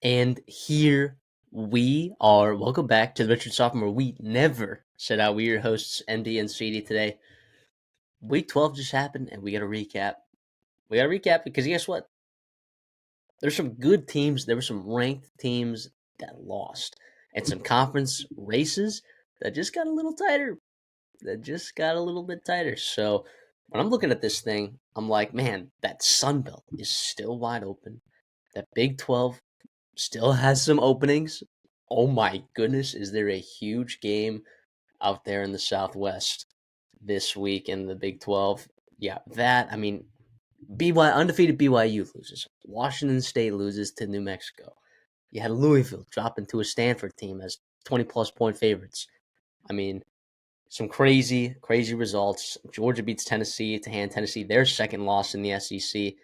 And here we are. Welcome back to the Redshirt Sophomore. We never set out. We're your hosts, MD and CD today. Week 12 just happened, and we got to recap. We got to recap because guess what? There's some good teams. There were some ranked teams that lost, and some conference races that just got a little tighter. That just got a little bit tighter. So when I'm looking at this thing, I'm like, man, that Sun Belt is still wide open. That Big 12 still has some openings. Oh my goodness, is there a huge game out there in the Southwest this week in the Big 12? Yeah, that, I mean, undefeated BYU loses. Washington State loses to New Mexico. You had Louisville dropping to a Stanford team as 20-plus point favorites. I mean, some crazy, crazy results. Georgia beats Tennessee to hand Tennessee their second loss in the SEC.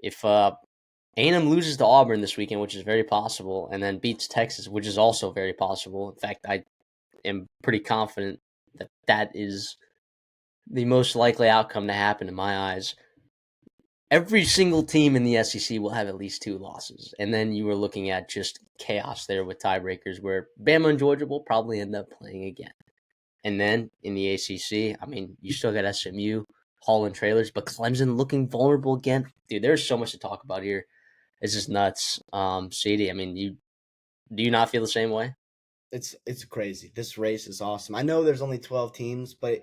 If A&M loses to Auburn this weekend, which is very possible, and then beats Texas, which is also very possible. In fact, I am pretty confident that that is the most likely outcome to happen in my eyes. Every single team in the SEC will have at least two losses. And then you were looking at just chaos there with tiebreakers where Bama and Georgia will probably end up playing again. And then in the ACC, I mean, you still got SMU hauling trailers, but Clemson looking vulnerable again. Dude, there's so much to talk about here. It's just nuts. CD, I mean, do you not feel the same way? It's crazy. This race is awesome. I know there's only 12 teams, but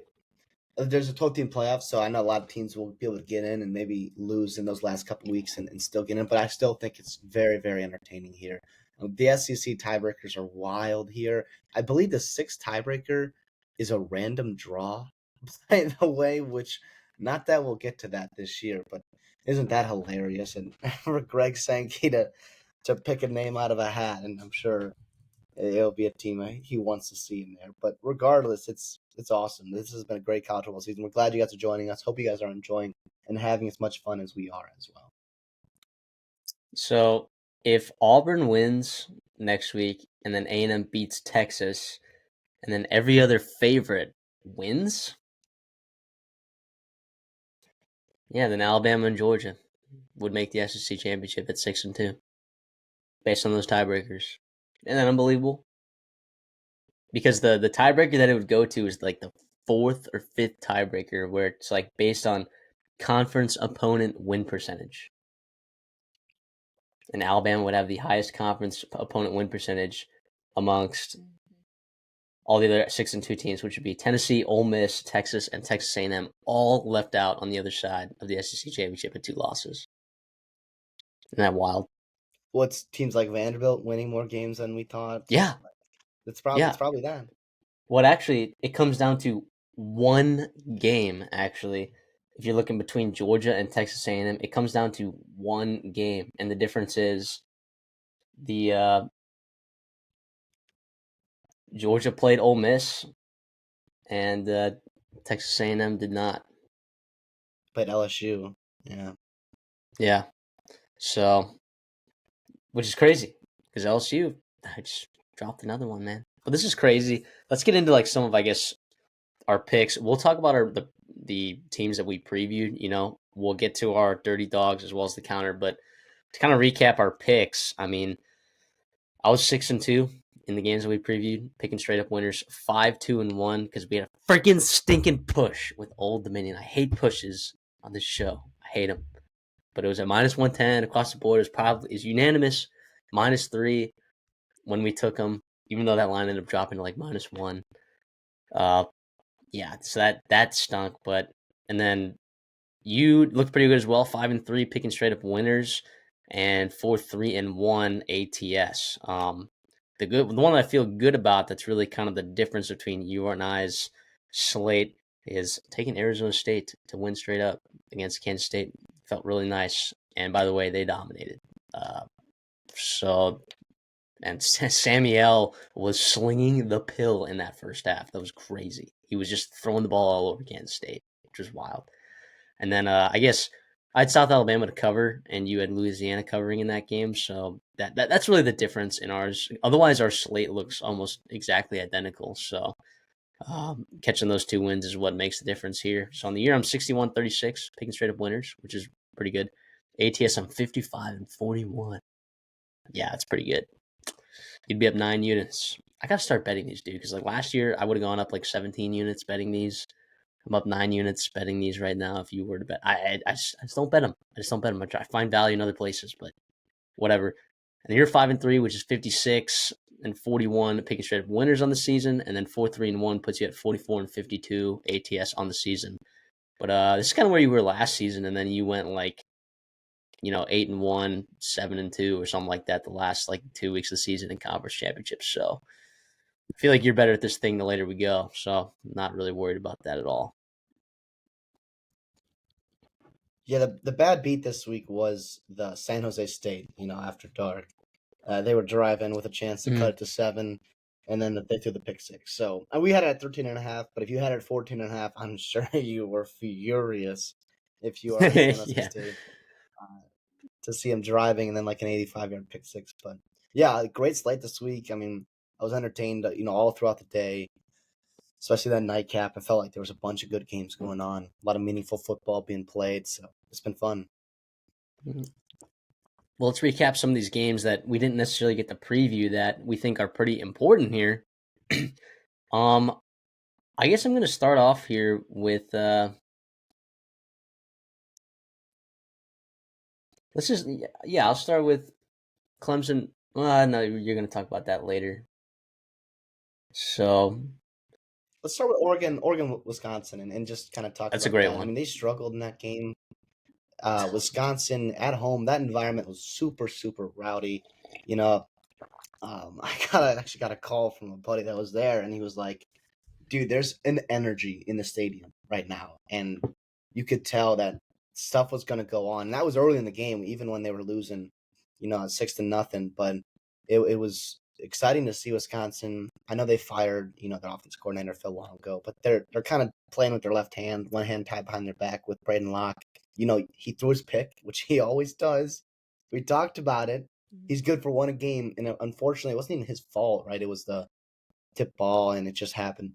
there's a 12-team playoff, so I know a lot of teams will be able to get in and maybe lose in those last couple weeks and still get in. But I still think it's very, very entertaining here. The SEC tiebreakers are wild here. I believe the sixth tiebreaker is a random draw, by the way, which not that we'll get to that this year, but isn't that hilarious? And for Greg Sankey to pick a name out of a hat, and I'm sure it'll be a team he wants to see in there. But regardless, it's awesome. This has been a great college football season. We're glad you guys are joining us. Hope you guys are enjoying and having as much fun as we are as well. So if Auburn wins next week and then A&M beats Texas and then every other favorite wins, yeah, then Alabama and Georgia would make the SEC championship at 6-2 based on those tiebreakers. Isn't that unbelievable? Because the tiebreaker that it would go to is like the fourth or fifth tiebreaker where it's like based on conference opponent win percentage. And Alabama would have the highest conference opponent win percentage amongst all the other 6-2 teams, which would be Tennessee, Ole Miss, Texas, and Texas A&M, all left out on the other side of the SEC championship at 2 losses. Isn't that wild? What's teams like Vanderbilt winning more games than we thought? Yeah. It's probably that. What actually, it comes down to one game, actually. If you're looking between Georgia and Texas A&M, it comes down to one game. And the difference is the Georgia played Ole Miss, and Texas A&M did not. Played LSU. Yeah. Yeah. So, which is crazy because LSU, I just dropped another one, man. But this is crazy. Let's get into like some of, I guess, our picks. We'll talk about the teams that we previewed. You know, we'll get to our dirty dogs as well as the counter. But to kind of recap our picks, I mean, I was 6-2 in the games that we previewed, picking straight up winners. 5-2-1 because we had a freaking stinking push with Old Dominion. I hate pushes on this show. I hate them. But it was at -110 across the board. Is unanimous -3 when we took them, even though that line ended up dropping to like -1. Yeah, so that stunk. And then you looked pretty good as well, 5-3, picking straight up winners, and 4-3-1 ATS. The one that I feel good about that's really kind of the difference between you and I's slate is taking Arizona State to win straight up against Kansas State. Felt really nice, and by the way, they dominated. And Samuel was slinging the pill in that first half. That was crazy. He was just throwing the ball all over Kansas State, which was wild. And then I guess I had South Alabama to cover, and you had Louisiana covering in that game. So that's really the difference in ours. Otherwise, our slate looks almost exactly identical. So catching those two wins is what makes the difference here. So on the year, I'm 61-36, picking straight up winners, which is pretty good. ATS, I'm 55-41. Yeah, it's pretty good. You'd be up 9 units. I gotta start betting these, dude, because like last year I would have gone up like 17 units betting these. I'm up 9 units betting these right now. If you were to bet, I just don't bet them. I just don't bet them. I try to find value in other places, but whatever. And you're 5-3, which is 56 and 41 picking straight up winners on the season, and then 4-3-1 puts you at 44 and 52 ATS on the season. But this is kind of where you were last season, and then you went like 8-1, 7-2, or something like that the last like 2 weeks of the season in conference championships. So I feel like you're better at this thing the later we go. So I'm not really worried about that at all. Yeah, the bad beat this week was the San Jose State. After dark, they were driving with a chance to cut it to 7, and then they threw the pick six. So we had it at 13.5. But if you had it at 14.5, I'm sure you were furious if you are in San Jose Yeah. State to see him driving and then like an 85-yard pick six. But yeah, great slate this week. I mean, I was entertained, all throughout the day, especially that nightcap. I felt like there was a bunch of good games going on, a lot of meaningful football being played. So it's been fun. Well, let's recap some of these games that we didn't necessarily get to preview that we think are pretty important here. I guess I'm going to start off here with let's just I'll start with Clemson. No, you're going to talk about that later. So Let's start with Oregon, Wisconsin, and just kind of talk that's a about great that. I one. mean, they struggled in that game. Wisconsin at home, that environment was super, super rowdy. I actually got a call from a buddy that was there, and he was like, dude, there's an energy in the stadium right now. And you could tell that stuff was going to go on. And that was early in the game, even when they were losing, 6-0. But it was exciting to see Wisconsin. I know they fired, their offense coordinator Phil long ago, but they're kind of playing with their left hand, one hand tied behind their back with Braden Locke. He threw his pick, which he always does. We talked about it. He's good for one a game, and unfortunately, it wasn't even his fault, right? It was the tip ball, and it just happened.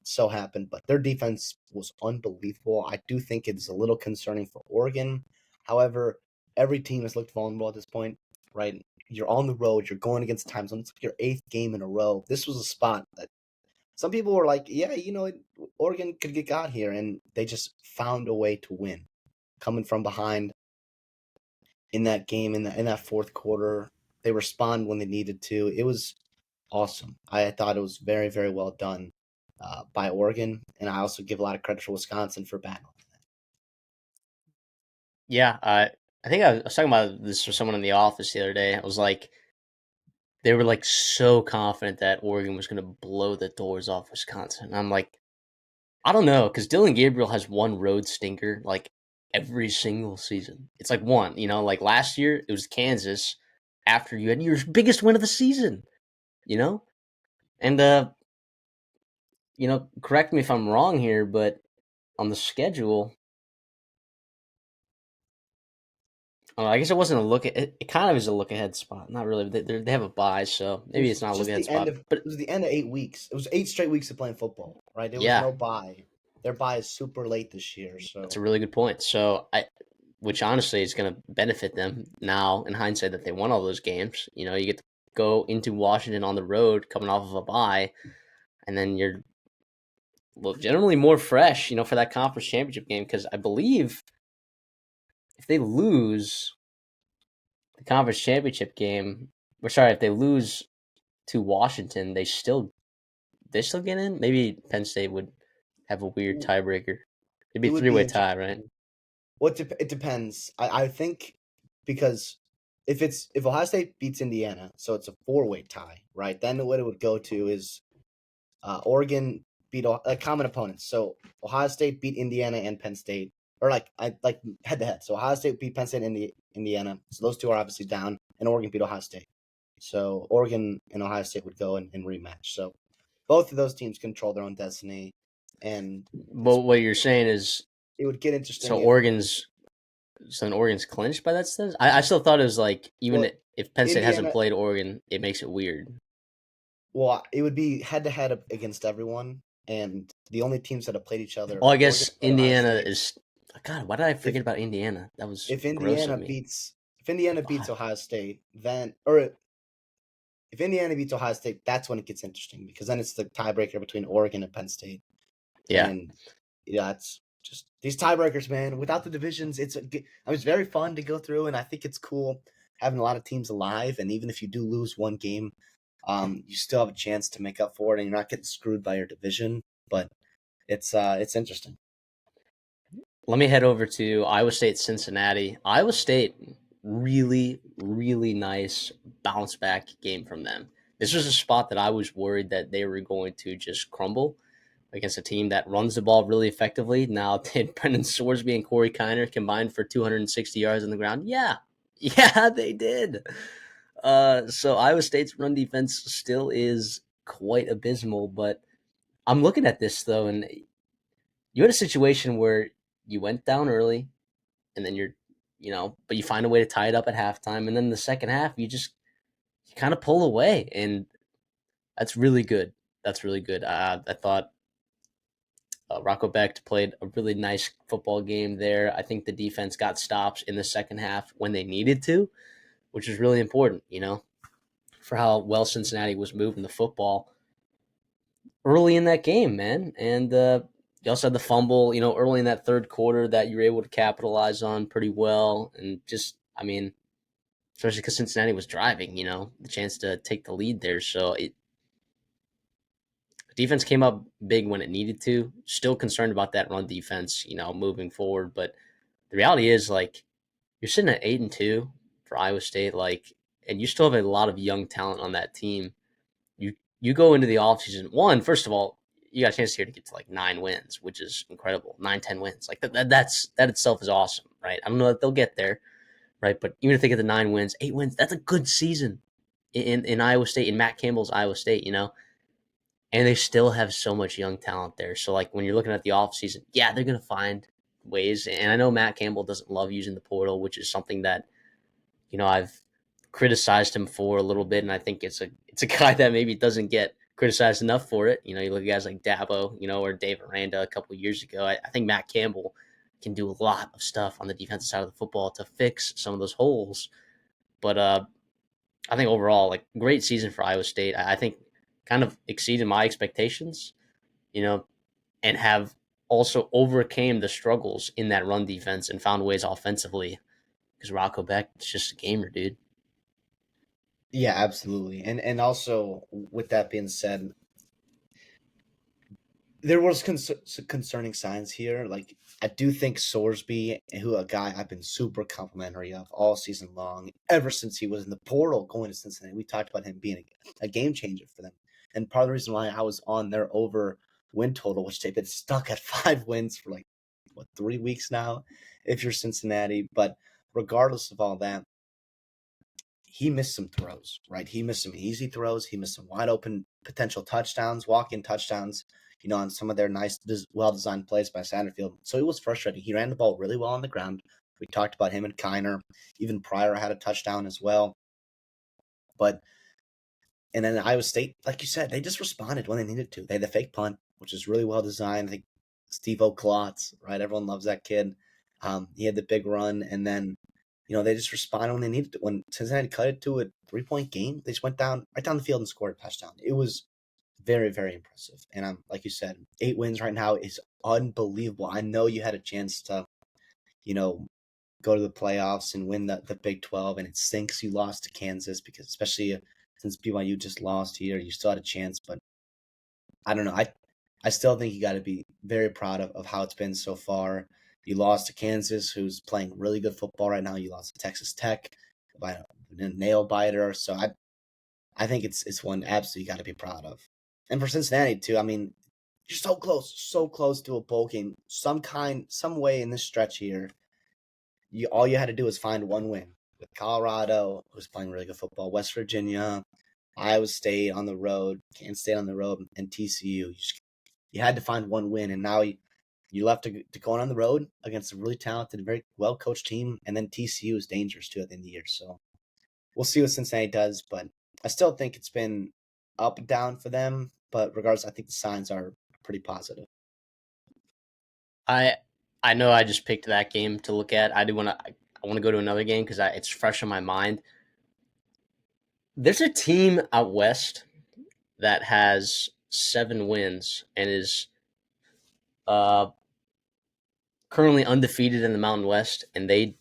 But their defense was unbelievable. I do think it's a little concerning for Oregon. However, every team has looked vulnerable at this point, right? You're on the road. You're going against time zone. It's like your 8th game in a row. This was a spot that some people were like, yeah, Oregon could get got here, and they just found a way to win. Coming from behind in that game, in that fourth quarter, they respond when they needed to. It was awesome. I thought it was very, very well done by Oregon, and I also give a lot of credit to Wisconsin for battling. Yeah, I think I was talking about this with someone in the office the other day. I was like, they were like so confident that Oregon was going to blow the doors off Wisconsin. And I'm like, I don't know, because Dylan Gabriel has one road stinker like every single season. It's like one, like last year it was Kansas after you had your biggest win of the season, you know? And correct me if I'm wrong here, but on the schedule, I guess it wasn't a look at it. It kind of is a look ahead spot. Not really. They have a bye, so It maybe was it's not a look just ahead the end spot. of But it was the end of 8 weeks. It was 8 straight weeks of playing football, right? There was yeah, no bye. Their bye is super late this year, that's a so really good point. So which honestly is going to benefit them now in hindsight that they won all those games. You get to go into Washington on the road coming off of a bye, and then you're generally more fresh, for that conference championship game. Because I believe if they lose the conference championship game, or sorry, if they lose to Washington, they still get in. Maybe Penn State would have a weird tiebreaker. It'd be it a would be three-way tie, right? interesting. It depends. I think because if Ohio State beats Indiana, so it's a 4-way tie, right? Then what it would go to is Oregon beat common opponents. So Ohio State beat Indiana and Penn State, or like head to head. So Ohio State beat Penn State and Indiana. So those two are obviously down, and Oregon beat Ohio State. So Oregon and Ohio State would go and rematch. So both of those teams control their own destiny, and But what you're saying is, it would get so interesting if Oregon's clinched by that sense. I still thought it was like well even if Penn State hasn't Indiana played Oregon, it makes it weird. well it would be head to head against everyone, and the only teams that have played each other Well, I Oregon guess played Ohio Indiana State. is. God, why did I If forget about Indiana? That was if gross of Indiana me. beats if Indiana beats Why? Ohio State, then or if Indiana beats Ohio State, that's when it gets interesting because then it's the tiebreaker between Oregon and Penn State. Yeah. And yeah, it's just these tiebreakers, man. Without the divisions, it's very fun to go through, and I think it's cool having a lot of teams alive. And even if you do lose one game, you still have a chance to make up for it, and you're not getting screwed by your division. But it's interesting. Let me head over to Iowa State, Cincinnati. Iowa State, really, really nice bounce back game from them. This was a spot that I was worried that they were going to just crumble against a team that runs the ball really effectively. Now, did Brendan Sorsby and Corey Kiner combine for 260 yards on the ground? Yeah. Yeah, they did. So Iowa State's run defense still is quite abysmal, but I'm looking at this though, and you had a situation where you went down early, and then but you find a way to tie it up at halftime, and then the second half you kind of pull away, and that's really good. That's really good. I thought Rocco Becht played a really nice football game there. I think the defense got stops in the second half when they needed to, which is really important, for how well Cincinnati was moving the football early in that game, man. And you also had the fumble, early in that third quarter that you were able to capitalize on pretty well. And just, I mean, especially because Cincinnati was driving, the chance to take the lead there. So defense came up big when it needed to. Still concerned about that run defense, moving forward. But the reality is, like, you're sitting at 8-2 for Iowa State, like, and you still have a lot of young talent on that team. You go into the offseason, first of all, you got a chance here to get to like 9 wins, which is incredible. 9-10 wins. Like that itself is awesome, right? I don't know that they'll get there, right? But even if they get the 9 wins, 8 wins, that's a good season in Iowa State, in Matt Campbell's Iowa State, and they still have so much young talent there. So like when you're looking at the offseason, yeah, they're gonna find ways. And I know Matt Campbell doesn't love using the portal, which is something that I've criticized him for a little bit, and I think it's a guy that maybe doesn't get criticized enough for it. You look at guys like Dabo, or Dave Aranda a couple of years ago. I think Matt Campbell can do a lot of stuff on the defensive side of the football to fix some of those holes. But I think overall, like, great season for Iowa State. I think kind of exceeded my expectations, you know, and have also overcame the struggles in that run defense and found ways offensively because Rocco Beck is just a gamer, dude. Yeah, absolutely. And also with that being said, there was concerning signs here. Like I do think Sorsby, who a guy I've been super complimentary of all season long, ever since he was in the portal going to Cincinnati. We talked about him being a game changer for them, and part of the reason why I was on their over win total, which they've been stuck at 5 wins for like 3 weeks now, if you're Cincinnati. But regardless of all that, he missed some throws, right? He missed some easy throws. He missed some wide open potential touchdowns, walk in touchdowns, on some of their nice, well designed plays by Satterfield. So it was frustrating. He ran the ball really well on the ground. We talked about him and Kiner. Even Pryor had a touchdown as well. But, and then Iowa State, like you said, they just responded when they needed to. They had the fake punt, which is really well designed. I think Steve O'Klotz, right? Everyone loves that kid. He had the big run, and then they just responded when they needed to. When Cincinnati cut it to a 3-point game, they just went right down the field and scored a touchdown. It was very, very impressive. And I'm like you said, 8 wins right now is unbelievable. I know you had a chance to, go to the playoffs and win the Big 12, and it stinks you lost to Kansas because especially since BYU just lost here, you still had a chance. But I don't know. I still think you got to be very proud of how it's been so far. You lost to Kansas, who's playing really good football right now. You lost to Texas Tech by a nail biter. So I think it's one absolutely got to be proud of. And for Cincinnati too, I mean, you're so close to a bowl game. Some way in this stretch here, all you had to do was find one win with Colorado, who's playing really good football, West Virginia, Iowa State on the road, Kansas State on the road, and TCU. You had to find one win, and now you left to going on the road against a really talented, very well coached team, and then TCU is dangerous too at the end of the year. So we'll see what Cincinnati does, but I still think it's been up and down for them. But regardless, I think the signs are pretty positive. I I know I just picked that game to look at. I want to go to another game because it's fresh in my mind. There's a team out west that has 7 wins and is uh, currently undefeated in the Mountain West, and they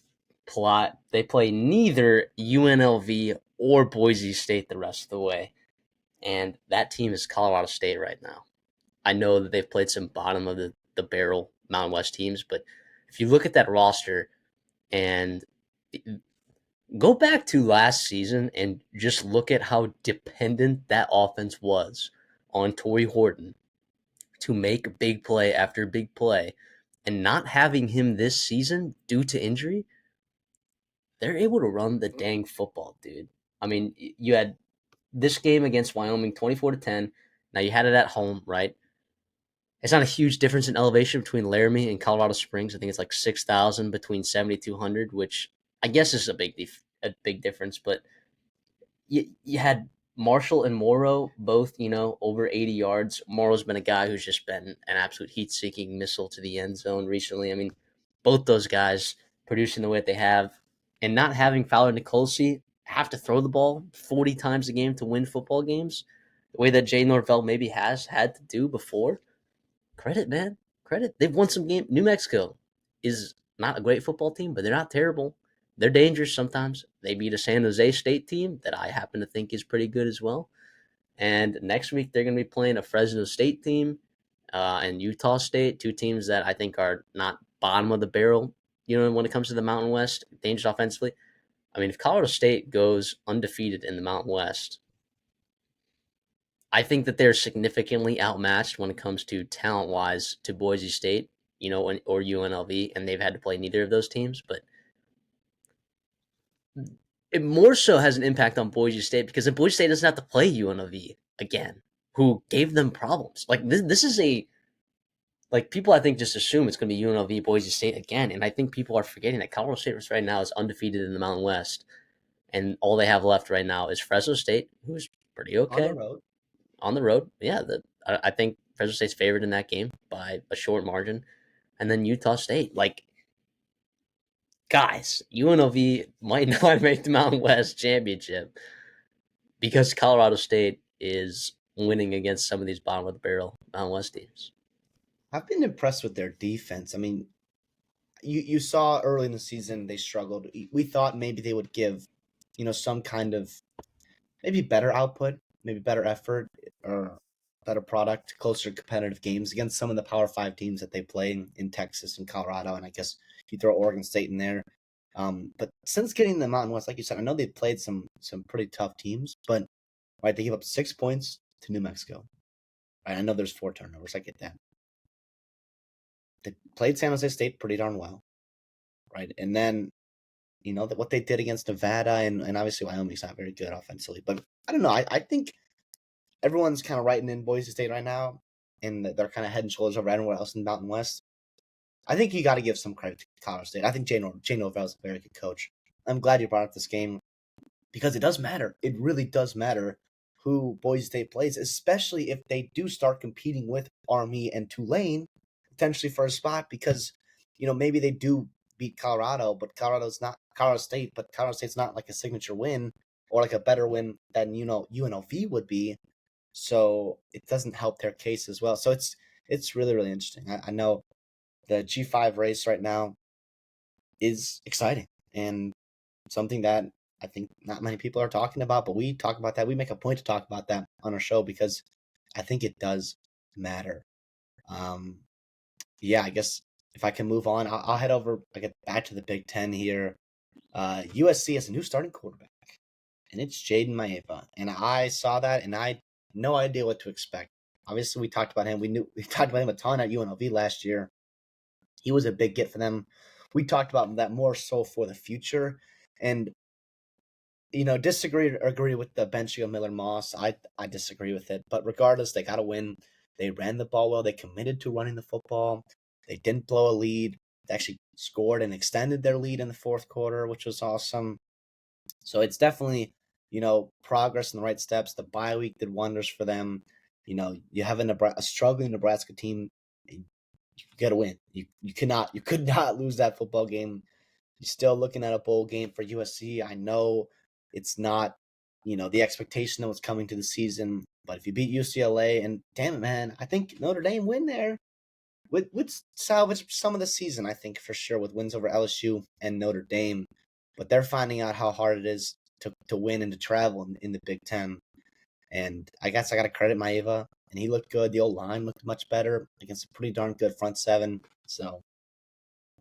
play neither UNLV or Boise State the rest of the way, and that team is Colorado State right now. I know that they've played some bottom of the barrel Mountain West teams, but if you look at that roster and go back to last season and just look at how dependent that offense was on Torrey Horton to make big play after big play, and not having him this season due to injury, they're able to run the dang football, dude. I mean, you had this game against Wyoming 24-10. Now you had it at home, right? It's not a huge difference in elevation between Laramie and Colorado Springs. I think it's like 6,000 between 7,200, which I guess is a big difference. But you had Marshall and Morrow both, over 80 yards. Morrow's been a guy who's just been an absolute heat-seeking missile to the end zone recently. I mean, both those guys producing the way that they have, and not having Fowler Nicolsi have to throw the ball 40 times a game to win football games, the way that Jay Norvell maybe has had to do before. Credit, man. Credit. They've won some games. New Mexico is not a great football team, but they're not terrible. They're dangerous sometimes. They beat a San Jose State team that I happen to think is pretty good as well. And next week they're going to be playing a Fresno State team and Utah State, two teams that I think are not bottom of the barrel. When it comes to the Mountain West, dangerous offensively. I mean, if Colorado State goes undefeated in the Mountain West, I think that they're significantly outmatched when it comes to talent wise to Boise State, or UNLV, and they've had to play neither of those teams. But it more so has an impact on Boise State because if Boise State doesn't have to play UNLV again, who gave them problems. Like this is people I think just assume it's going to be UNLV Boise State again, and I think people are forgetting that Colorado State right now is undefeated in the Mountain West, and all they have left right now is Fresno State, who's pretty On the okay road. on the road. Yeah, I think Fresno State's favored in that game by a short margin, and then Utah State. Like, guys, UNLV might not make the Mountain West championship because Colorado State is winning against some of these bottom of the barrel Mountain West teams. I've been impressed with their defense. I mean, you saw early in the season they struggled. We thought maybe they would give, some kind of maybe better output, maybe better effort or better product, closer competitive games against some of the Power Five teams that they play in Texas and Colorado, and I guess you throw Oregon State in there. But since getting the Mountain West, like you said, I know they played some pretty tough teams, but right, they gave up 6 points to New Mexico. Right, I know there's 4 turnovers. I get that. They played San Jose State pretty darn well, right? And then what they did against Nevada and obviously Wyoming's not very good offensively, but I don't know. I think everyone's kind of writing in Boise State right now, and they're kind of head and shoulders over everywhere else in the Mountain West. I think you got to give some credit to Colorado State. I think Jay Norvell is a very good coach. I'm glad you brought up this game because it does matter. It really does matter who Boise State plays, especially if they do start competing with Army and Tulane potentially for a spot because, maybe they do beat Colorado, but Colorado State, but Colorado State's not like a signature win or like a better win than, UNLV would be. So it doesn't help their case as well. So it's really, really interesting. I know the G5 race right now is exciting and something that I think not many people are talking about, but we talk about that. We make a point to talk about that on our show because I think it does matter. Yeah, I guess if I can move on, I'll head over. I get back to the Big Ten here. USC has a new starting quarterback, and it's Jaden Maeva. And I saw that, and I had no idea what to expect. Obviously, we talked about him. We talked about him a ton at UNLV last year. He was a big get for them. We talked about that more so for the future, and disagree or agree with the benching of Miller Moss. I disagree with it, but regardless, they got to win. They ran the ball well. They committed to running the football. They didn't blow a lead. They actually scored and extended their lead in the fourth quarter, which was awesome. So it's definitely, progress in the right steps. The bye week did wonders for them. You have a struggling Nebraska team. You got to win. You could not lose that football game. You're still looking at a bowl game for USC. I know it's not the expectation that was coming to the season. But if you beat UCLA, and damn it, man, I think Notre Dame win there would salvage some of the season, I think, for sure, with wins over LSU and Notre Dame. But they're finding out how hard it is to win and to travel in the Big Ten. And I guess I got to credit Maeva, and he looked good. The old line looked much better against a pretty darn good front seven. So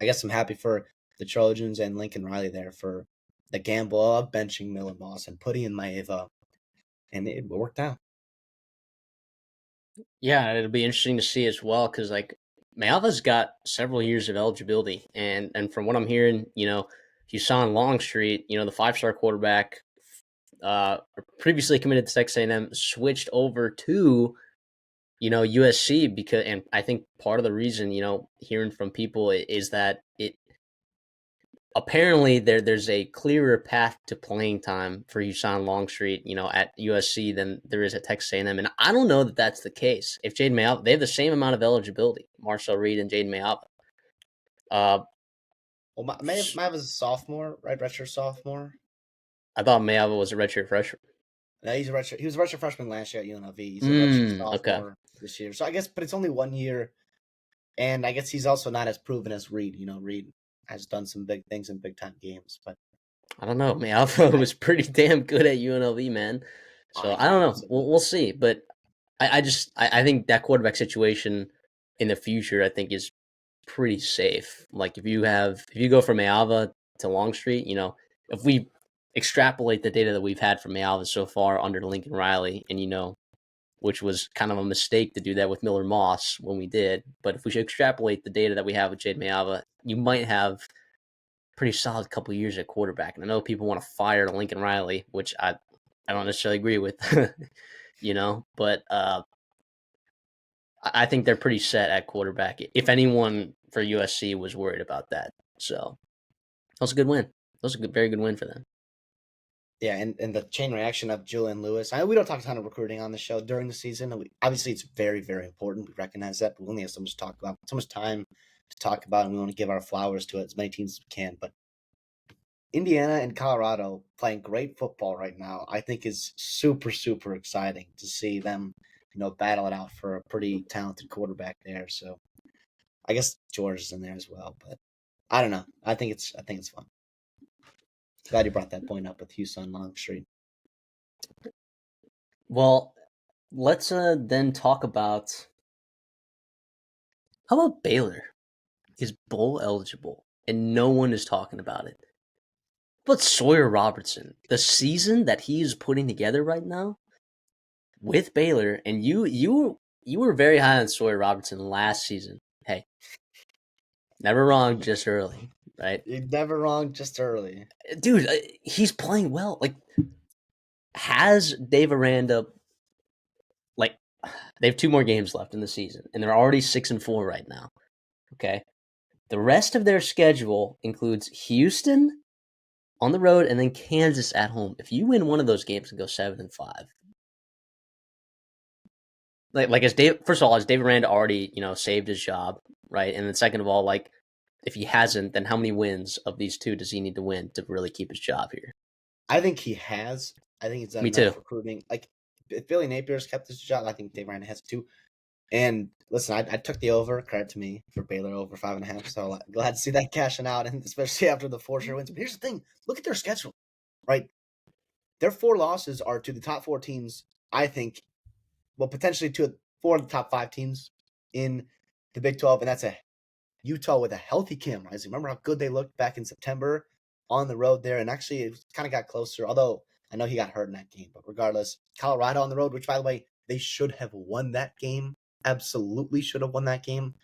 I guess I'm happy for the Trojans and Lincoln Riley there for the gamble of benching Miller Moss and putting in Maeva, and it worked out. Yeah, it'll be interesting to see as well because like Malva's got several years of eligibility, and from what I'm hearing, Husan Longstreet, the 5-star quarterback, previously committed to Texas A&M, switched over to USC because, and I think part of the reason, hearing from people is that it apparently there's a clearer path to playing time for Husan Longstreet, at USC than there is at Texas A&M, and I don't know that that's the case. If Jaden Mayava, they have the same amount of eligibility, Marcel Reed and Jaden Mayava. Well, Maeva's a sophomore, right? Redshirt sophomore. I thought Mayava was a redshirt freshman. No, he's a redshirt. He was a redshirt freshman last year at UNLV. He's a redshirt Okay. sophomore this year. So I guess, but it's only 1 year, and I guess he's also not as proven as Reed. Reed has done some big things in big time games, but I don't know. Mayava was pretty damn good at UNLV, man. So I don't know. absolutely. We'll see. But I think that quarterback situation in the future, I think, is pretty safe. Like if you go from Mayava to Longstreet, if we extrapolate the data that we've had from Mayava so far under Lincoln Riley, and which was kind of a mistake to do that with Miller Moss when we did. But if we should extrapolate the data that we have with Jade Mayava, you might have pretty solid couple years at quarterback. And I know people want to fire Lincoln Riley, which I don't necessarily agree with, but I think they're pretty set at quarterback. If anyone for USC was worried about that, so that was a good win. That was a very good win for them. Yeah, and the chain reaction of Julian Lewis. I know we don't talk a ton of recruiting on the show during the season. Obviously, it's very, very important. We recognize that, but we only have so much to talk about, so much time to talk about, and we want to give our flowers to as many teams as we can. But Indiana and Colorado playing great football right now, I think is super, super exciting to see them, battle it out for a pretty talented quarterback there. So I guess George is in there as well, but I don't know. I think it's fun. Glad you brought that point up with Houston Longstreet. Well, let's then talk about how about Baylor is bowl eligible and no one is talking about it. But Sawyer Robertson, the season that he is putting together right now with Baylor, and you were very high on Sawyer Robertson last season. Hey, never wrong, just early, right? You're never wrong, just early. Dude, he's playing well. Like, has Dave Aranda, like, they have 2 more games left in the season, and they're already 6-4 right now. Okay. The rest of their schedule includes Houston on the road and then Kansas at home. If you win one of those games and go 7-5, like as Dave, first of all, has Dave Aranda already, saved his job, right? And then second of all, like, if he hasn't, then how many wins of these 2 does he need to win to really keep his job here? I think he has. I think he's done Me too. enough recruiting. Like if Billy Napier's kept his job, I think Dave Ryan has too. And listen, I took the over. Credit to me for Baylor over 5.5. So glad to see that cashing out, and especially after the 4 sure wins. But here's the thing: look at their schedule. Right, their 4 losses are to the top 4 teams. I think, well, potentially to 4 of the top 5 teams in the Big 12, and that's a Utah with a healthy Cam Rising. Remember how good they looked back in September on the road there, and actually it kind of got closer. Although I know he got hurt in that game, but regardless, Colorado on the road, which by the way they should have won that game. Absolutely should have won that game.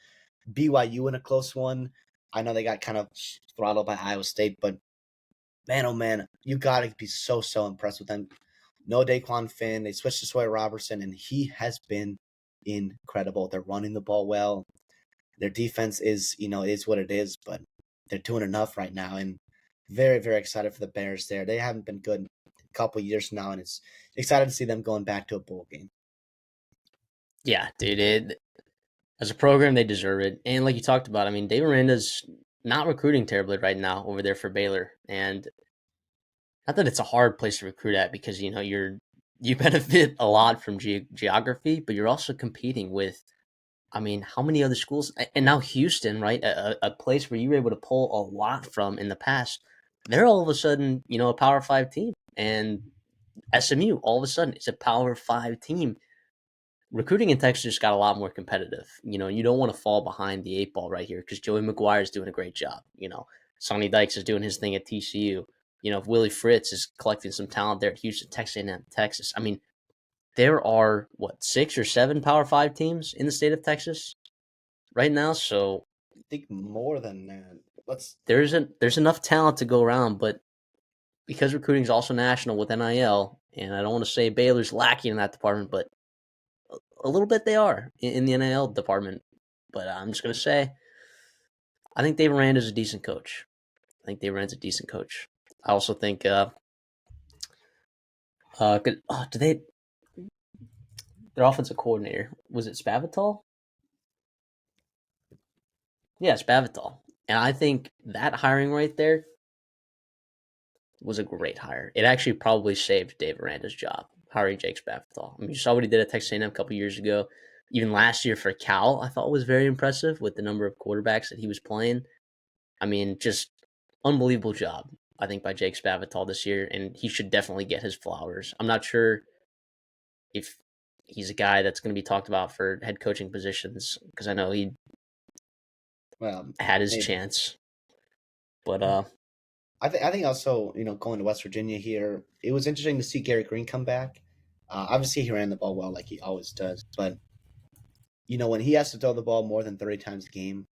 BYU in a close one. I know they got kind of throttled by Iowa State, but man, oh man, you got to be so impressed with them. No Daquan Finn. They switched to Sawyer Robertson, and he has been incredible. They're running the ball well. Their defense is, it is what it is, but they're doing enough right now, and very, very excited for the Bears there. They haven't been good in a couple years now, and it's excited to see them going back to a bowl game. Yeah, dude. As a program, they deserve it. And like you talked about, I mean, Dave Aranda's not recruiting terribly right now over there for Baylor. And not that it's a hard place to recruit at because you benefit a lot from geography, but you're also competing with. I mean, how many other schools? And now Houston, right? A place where you were able to pull a lot from in the past. They're all of a sudden, a Power Five team, and SMU all of a sudden is a Power Five team. Recruiting in Texas just got a lot more competitive. You don't want to fall behind the eight ball right here because Joey McGuire is doing a great job. Sonny Dykes is doing his thing at TCU. Willie Fritz is collecting some talent there at Houston, Texas A&M, Texas. I mean, there are what 6 or 7 Power Five teams in the state of Texas right now. So I think more than that. Let's. there's enough talent to go around, but because recruiting is also national with NIL, and I don't want to say Baylor's lacking in that department, but a little bit they are in the NIL department. But I'm just gonna say, I think Dave Aranda's a decent coach. I think Dave Aranda's a decent coach. I also think, do they their offensive coordinator was it Spavital? Yeah, Spavital, and I think that hiring right there was a great hire. It actually probably saved Dave Aranda's job, hiring Jake Spavital. I mean, you saw what he did at Texas A&M a couple years ago. Even last year for Cal, I thought was very impressive with the number of quarterbacks that he was playing. I mean, just unbelievable job, I think, by Jake Spavital this year, and he should definitely get his flowers. I'm not sure if he's a guy that's going to be talked about for head coaching positions because I know he Well, had his maybe. chance, but I think also going to West Virginia here, it was interesting to see Gary Green come back. Obviously, he ran the ball well like he always does, but when he has to throw the ball more than 30 times a game,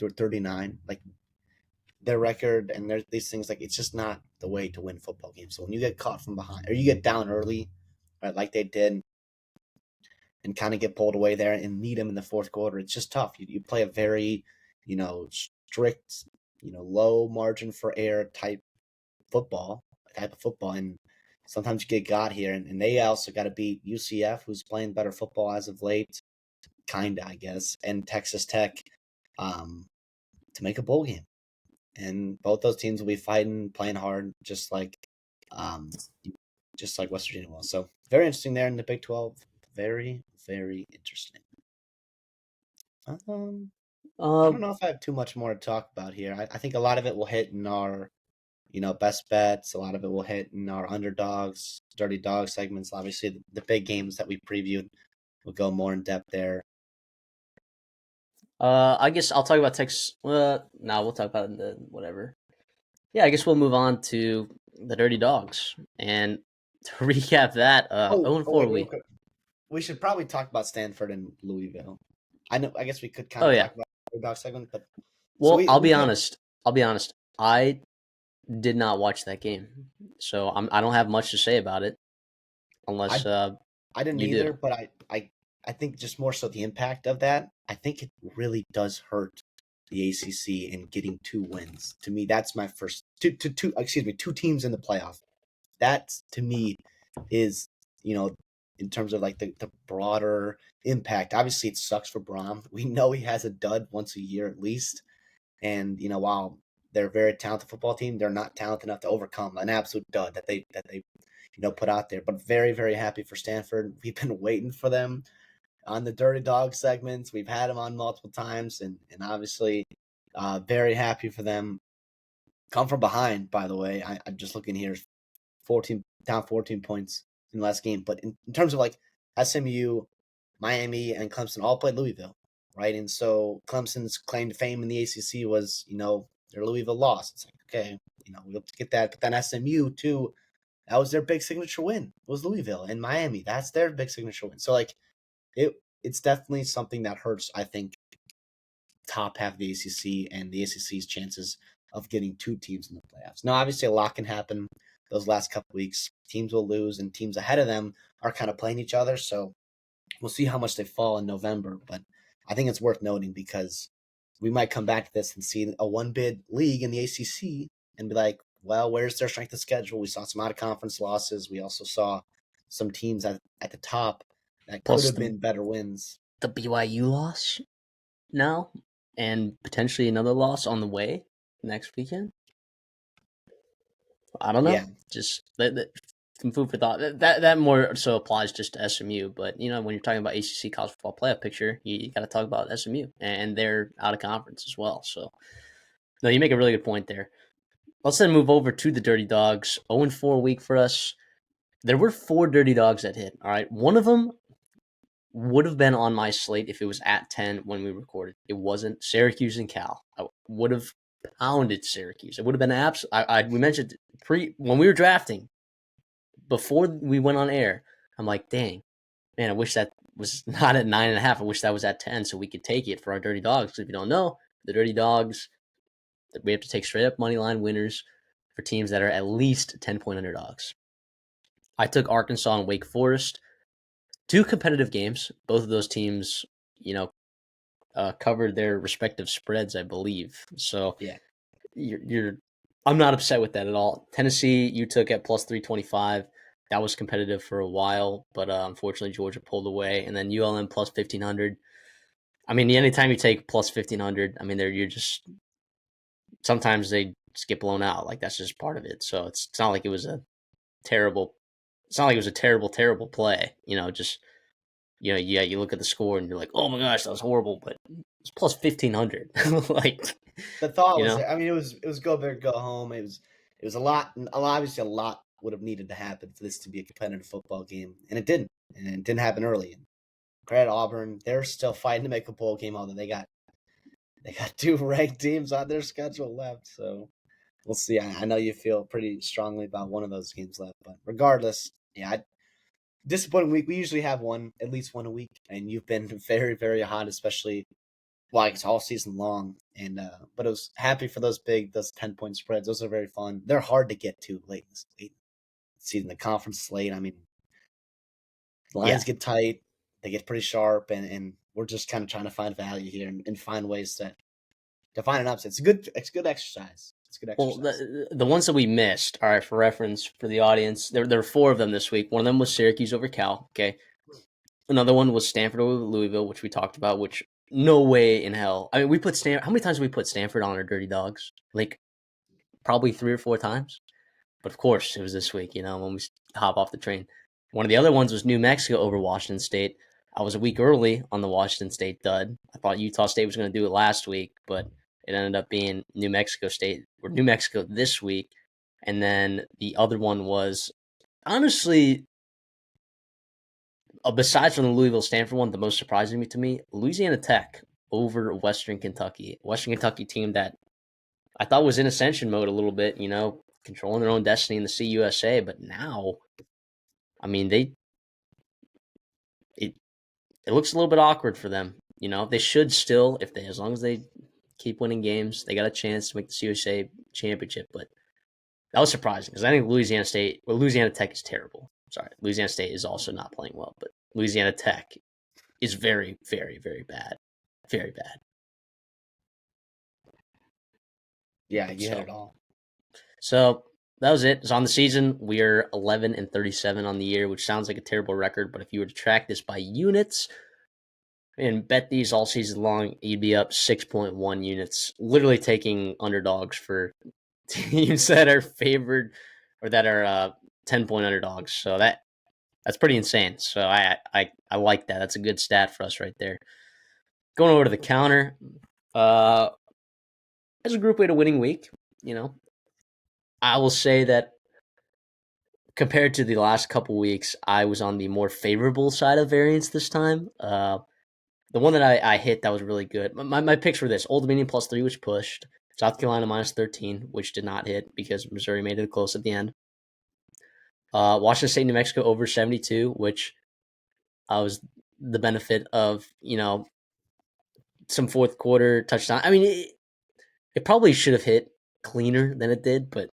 39, like their record and there's these things like it's just not the way to win football games. So when you get caught from behind or you get down early, right, like they did, and kind of get pulled away there and need them in the fourth quarter, it's just tough. You play a very, strict, low margin for error type of football, and sometimes you get got here, and they also got to beat UCF, who's playing better football as of late, kinda, I guess, and Texas Tech, to make a bowl game. And both those teams will be fighting, playing hard, um, just like West Virginia will. So very interesting there in the Big 12. Very, very interesting. I uh, don't know if I have too much more to talk about here. I think a lot of it will hit in our, best bets. A lot of it will hit in our underdogs, dirty dog segments. Obviously, the big games that we previewed will go more in depth there. I guess I'll talk about Texas. No, we'll talk about the whatever. Yeah, I guess we'll move on to the Dirty Dogs. And to recap that, Oh, 0 and oh 4 wait, real we. quick. We should probably talk about Stanford and Louisville. I know. I guess we could kind Oh of yeah. talk about the dog segment, but so Well, I'll we be picked. honest. I'll be honest. I did not watch that game, so I don't have much to say about it unless I I didn't you do. either, but I think just more so the impact of that. I think it really does hurt the ACC in getting 2 wins. To me, that's my first two. Excuse me, 2 teams in the playoff. That to me is you know in terms of like the broader impact. Obviously, it sucks for Brom. We know he has a dud once a year at least, and while they're a very talented football team, they're not talented enough to overcome an absolute dud that they put out there. But very, very happy for Stanford. We've been waiting for them on the Dirty Dog segments. We've had them on multiple times, and obviously, very happy for them. Come from behind, by the way. I'm just looking here, 14 down 14 points in the last game. But in terms of like SMU, Miami, and Clemson all played Louisville, right? And so Clemson's claim to fame in the ACC was, their Louisville loss. It's like, okay, we'll get that. But then SMU too, that was their big signature win. It was Louisville and Miami. That's their big signature win. So like it's definitely something that hurts, I think, top half of the ACC and the ACC's chances of getting 2 teams in the playoffs. Now, obviously, a lot can happen those last couple weeks. Teams will lose, and teams ahead of them are kind of playing each other. So we'll see how much they fall in November. But I think it's worth noting because we might come back to this and see a one-bid league in the ACC and be like, well, where's their strength of schedule? We saw some out-of-conference losses. We also saw some teams at the top that could Plus have been better wins. the BYU loss now, and potentially another loss on the way next weekend. I don't know. Yeah, Just some food for thought. That more so applies just to SMU. But when you're talking about ACC college football playoff picture, you got to talk about SMU, and they're out of conference as well. So no, you make a really good point there. Let's then move over to the Dirty Dogs. 0-4 week for us. There were 4 Dirty Dogs that hit. All right, one of them would have been on my slate if it was at 10 when we recorded. It wasn't. Syracuse and Cal. I would have pounded Syracuse. It would have been absolute. We mentioned when we were drafting before we went on air. I'm like, dang, man, I wish that was not at 9.5. I wish that was at 10 so we could take it for our Dirty Dogs. Because if you don't know, the Dirty Dogs, we have to take straight up money line winners for teams that are at least 10-point underdogs. I took Arkansas and Wake Forest. 2 competitive games. Both of those teams, covered their respective spreads, I believe. So yeah. I'm not upset with that at all. Tennessee, you took at plus 325. That was competitive for a while, but unfortunately Georgia pulled away. And then ULM plus 1500. I mean, anytime you take plus 1500, I mean, you're just sometimes they just get blown out. Like that's just part of it. So it's not like it was a terrible. It's not like it was a terrible play. Just yeah, you look at the score and you're like, oh my gosh, that was horrible, but it's plus 1500. Like, The thought you was know, there. I mean, it was go big, go home. It was a lot. Obviously, a lot would have needed to happen for this to be a competitive football game, and it didn't. And it didn't happen early. And credit Auburn, they're still fighting to make a bowl game. Although they got 2 ranked teams on their schedule left, so we'll see. I know you feel pretty strongly about one of those games left, but regardless, yeah, disappointing week. We usually have at least one a week, and you've been very, very hot, especially like it's all season long. And but it was happy for those 10-point spreads. Those are very fun. They're hard to get to late in the season. The conference slate. I mean, the yeah. lines get tight. They get pretty sharp, and we're just kind of trying to find value here and find ways to find an upset. It's good exercise. It's good Well, exercise. the ones that we missed, all right, for reference for the audience, there were 4 of them this week. One of them was Syracuse over Cal. Okay, another one was Stanford over Louisville, which we talked about. Which no way in hell. I mean, we put Stanford. How many times have we put Stanford on our Dirty Dogs? Like probably 3 or 4 times. But of course, it was this week, when we hop off the train. One of the other ones was New Mexico over Washington State. I was a week early on the Washington State dud. I thought Utah State was going to do it last week, but it ended up being New Mexico State or New Mexico this week. And then the other one was honestly, besides from the Louisville Stanford one, the most surprising to me, Louisiana Tech over Western Kentucky. Western Kentucky team that I thought was in ascension mode a little bit, controlling their own destiny in the CUSA, but now, I mean, it looks a little bit awkward for them. They should still, as long as they keep winning games, they got a chance to make the CUSA championship. But that was surprising because I think Louisiana Tech is terrible. Sorry, Louisiana State is also not playing well, but Louisiana Tech is very, very, very bad, very bad. Yeah, you hit So it all. So that was it. It's on the season. We're 11-37 on the year, which sounds like a terrible record. But if you were to track this by units and bet these all season long, you'd be up 6.1 units, literally taking underdogs for teams that are favored or that are 10-point underdogs. So that's pretty insane. So I like that. That's a good stat for us right there. Going over to the counter, as a group, we had a winning week. I will say that compared to the last couple weeks, I was on the more favorable side of variance this time. The one that I hit that was really good. My picks were this: Old Dominion +3, which pushed; South Carolina -13, which did not hit because Missouri made it close at the end. Washington State, New Mexico over 72, which I was the benefit of some fourth quarter touchdown. I mean, it probably should have hit cleaner than it did, but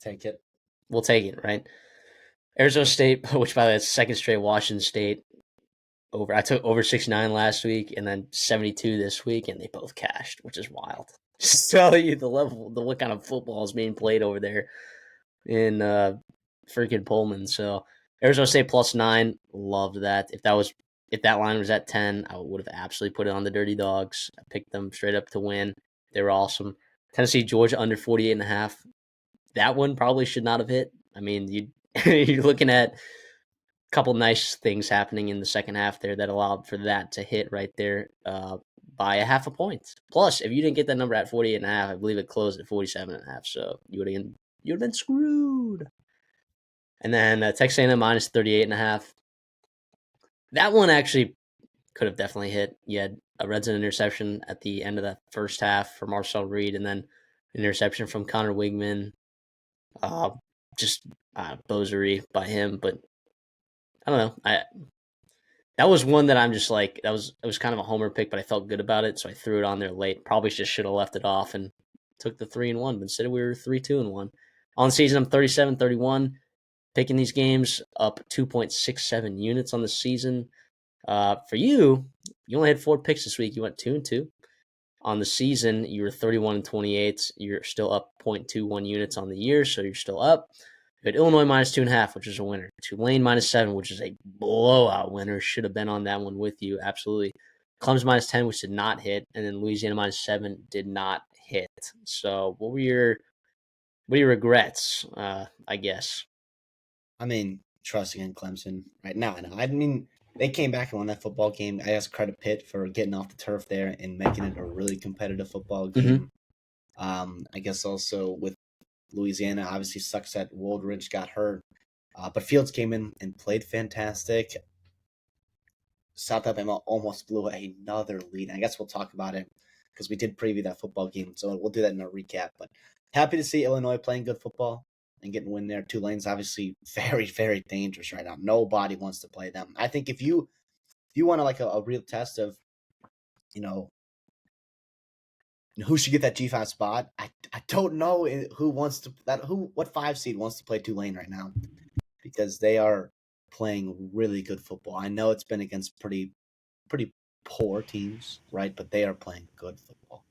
Take it. we'll take it, right? Arizona State, which by the way, second straight Washington State over. I took over 69 last week and then 72 this week, and they both cashed, which is wild. Just tell you the level, what kind of football is being played over there in freaking Pullman. So Arizona State +9, loved that. If that line was at 10, I would have absolutely put it on the Dirty Dogs. I picked them straight up to win. They were awesome. Tennessee, Georgia under 48.5. that one probably should not have hit. I mean, you're looking at a couple nice things happening in the second half there that allowed for that to hit right there by a half a point. Plus, if you didn't get that number at 48.5, I believe it closed at 47.5. So you would have been screwed. And then Texas A&M minus 38.5. That one actually could have definitely hit. You had a red zone interception at the end of the first half for Marcel Reed, and then an interception from Connor Wigman. Uh, just bozery by him, but I don't know. That was one that I'm just like it was kind of a homer pick, but I felt good about it, so I threw it on there late. Probably just should have left it off and took the 3-1, but instead we were 3-2-1. On the season, I'm 37-31, picking these games up 2.67 units on the season. For you, you only had 4 picks this week. You went 2-2. On the season, you were 31-28. You're still up 0.21 units on the year, so you're still up. You had Illinois minus 2.5, which is a winner. Tulane minus 7, which is a blowout winner. Should have been on that one with you, absolutely. Clemson minus 10, which did not hit, and then Louisiana minus 7 did not hit. So, what are your regrets? I guess. I mean, trusting in Clemson right now. I mean, they came back and won that football game. I just credit Pitt for getting off the turf there and making it a really competitive football game. I guess also with Louisiana, obviously sucks that Woldridge got hurt, but Fields came in and played fantastic. South Alabama almost blew another lead. I guess we'll talk about it because we did preview that football game, so we'll do that in our recap. But happy to see Illinois playing good football and getting a win there. Tulane's obviously very, very dangerous right now. Nobody wants to play them. I think if you want to like a real test of, you know, who should get that G5 spot, I don't know who wants to what 5 seed wants to play Tulane right now because they are playing really good football. I know it's been against pretty poor teams, right? But they are playing good football.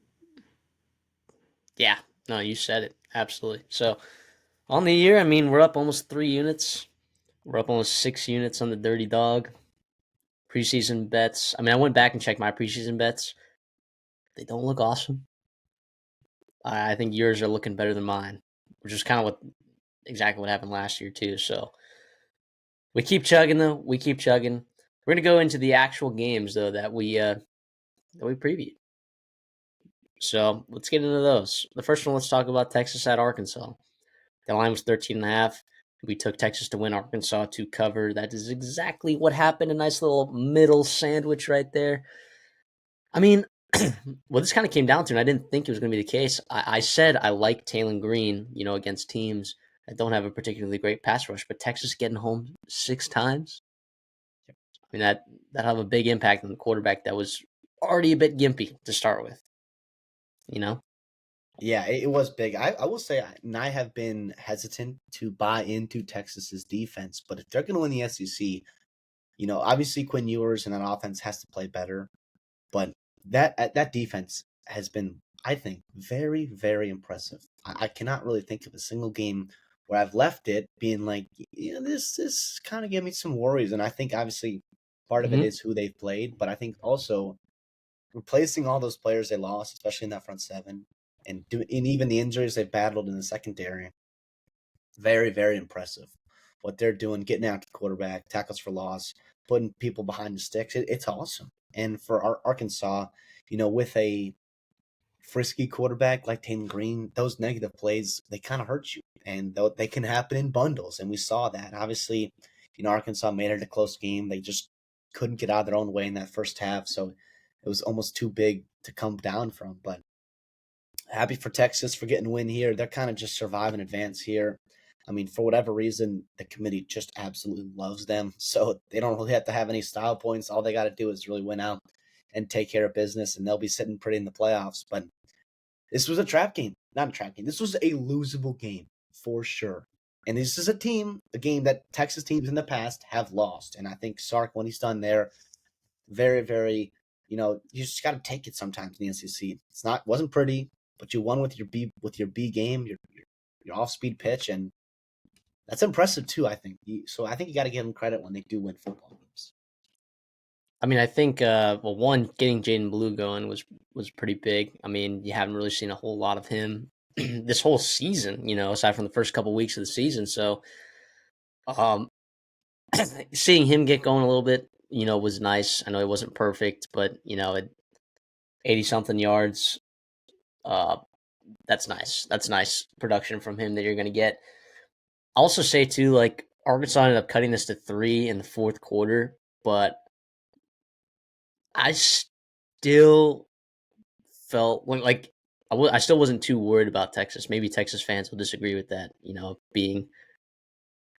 Yeah, no, you said it absolutely. So on the year, I mean, we're up almost 3 units. We're up almost 6 units on the Dirty Dog. Preseason bets. I mean, I went back and checked my preseason bets. They don't look awesome. I think yours are looking better than mine, which is kind of exactly what happened last year too. So we keep chugging though. We keep chugging. We're gonna go into the actual games though that we previewed. So let's get into those. The first one, let's talk about Texas at Arkansas. The line was 13.5. We took Texas to win, Arkansas to cover. That is exactly what happened. A nice little middle sandwich right there. I mean, well, this kind of came down to, and I didn't think it was going to be the case. I said I like Taylon Green, against teams that don't have a particularly great pass rush, but Texas getting home 6 times. I mean, that'll have a big impact on the quarterback that was already a bit gimpy to start with. Yeah, it was big. I will say, I have been hesitant to buy into Texas's defense, but if they're going to win the SEC, obviously Quinn Ewers and that offense has to play better, but that defense has been, I think, very, very impressive. I cannot really think of a single game where I've left it being like, this kind of gave me some worries, and I think obviously part of it is who they've played, but I think also replacing all those players they lost, especially in that front seven, and even the injuries they battled in the secondary, very, very impressive. What they're doing, getting out to the quarterback, tackles for loss, putting people behind the sticks, it's awesome. And for Arkansas, with a frisky quarterback like Taylor Green, those negative plays, they kind of hurt you. And they can happen in bundles. And we saw that. Obviously, Arkansas made it a close game. They just couldn't get out of their own way in that first half. So it was almost too big to come down from. But happy for Texas for getting a win here. They're kind of just survive and advance here. I mean, for whatever reason, the committee just absolutely loves them. So they don't really have to have any style points. All they got to do is really win out and take care of business, and they'll be sitting pretty in the playoffs. But this was a trap game. Not a trap game. This was a losable game for sure. And this is a game that Texas teams in the past have lost. And I think Sark, when he's done there, very, very, you just got to take it sometimes in the SEC. Wasn't pretty, but you won with your B game, your off speed pitch, and that's impressive too. I think so. I think you got to give them credit when they do win football games. I mean, I think one, getting Jaden Blue going was pretty big. I mean, you haven't really seen a whole lot of him this whole season, aside from the first couple weeks of the season. So, um, seeing him get going a little bit, was nice. I know it wasn't perfect, but at 80 something yards, uh, that's nice. That's nice production from him that you're going to get. I'll also say too, like Arkansas ended up cutting this to 3 in the fourth quarter, but I still felt like I still wasn't too worried about Texas. Maybe Texas fans will disagree with that, being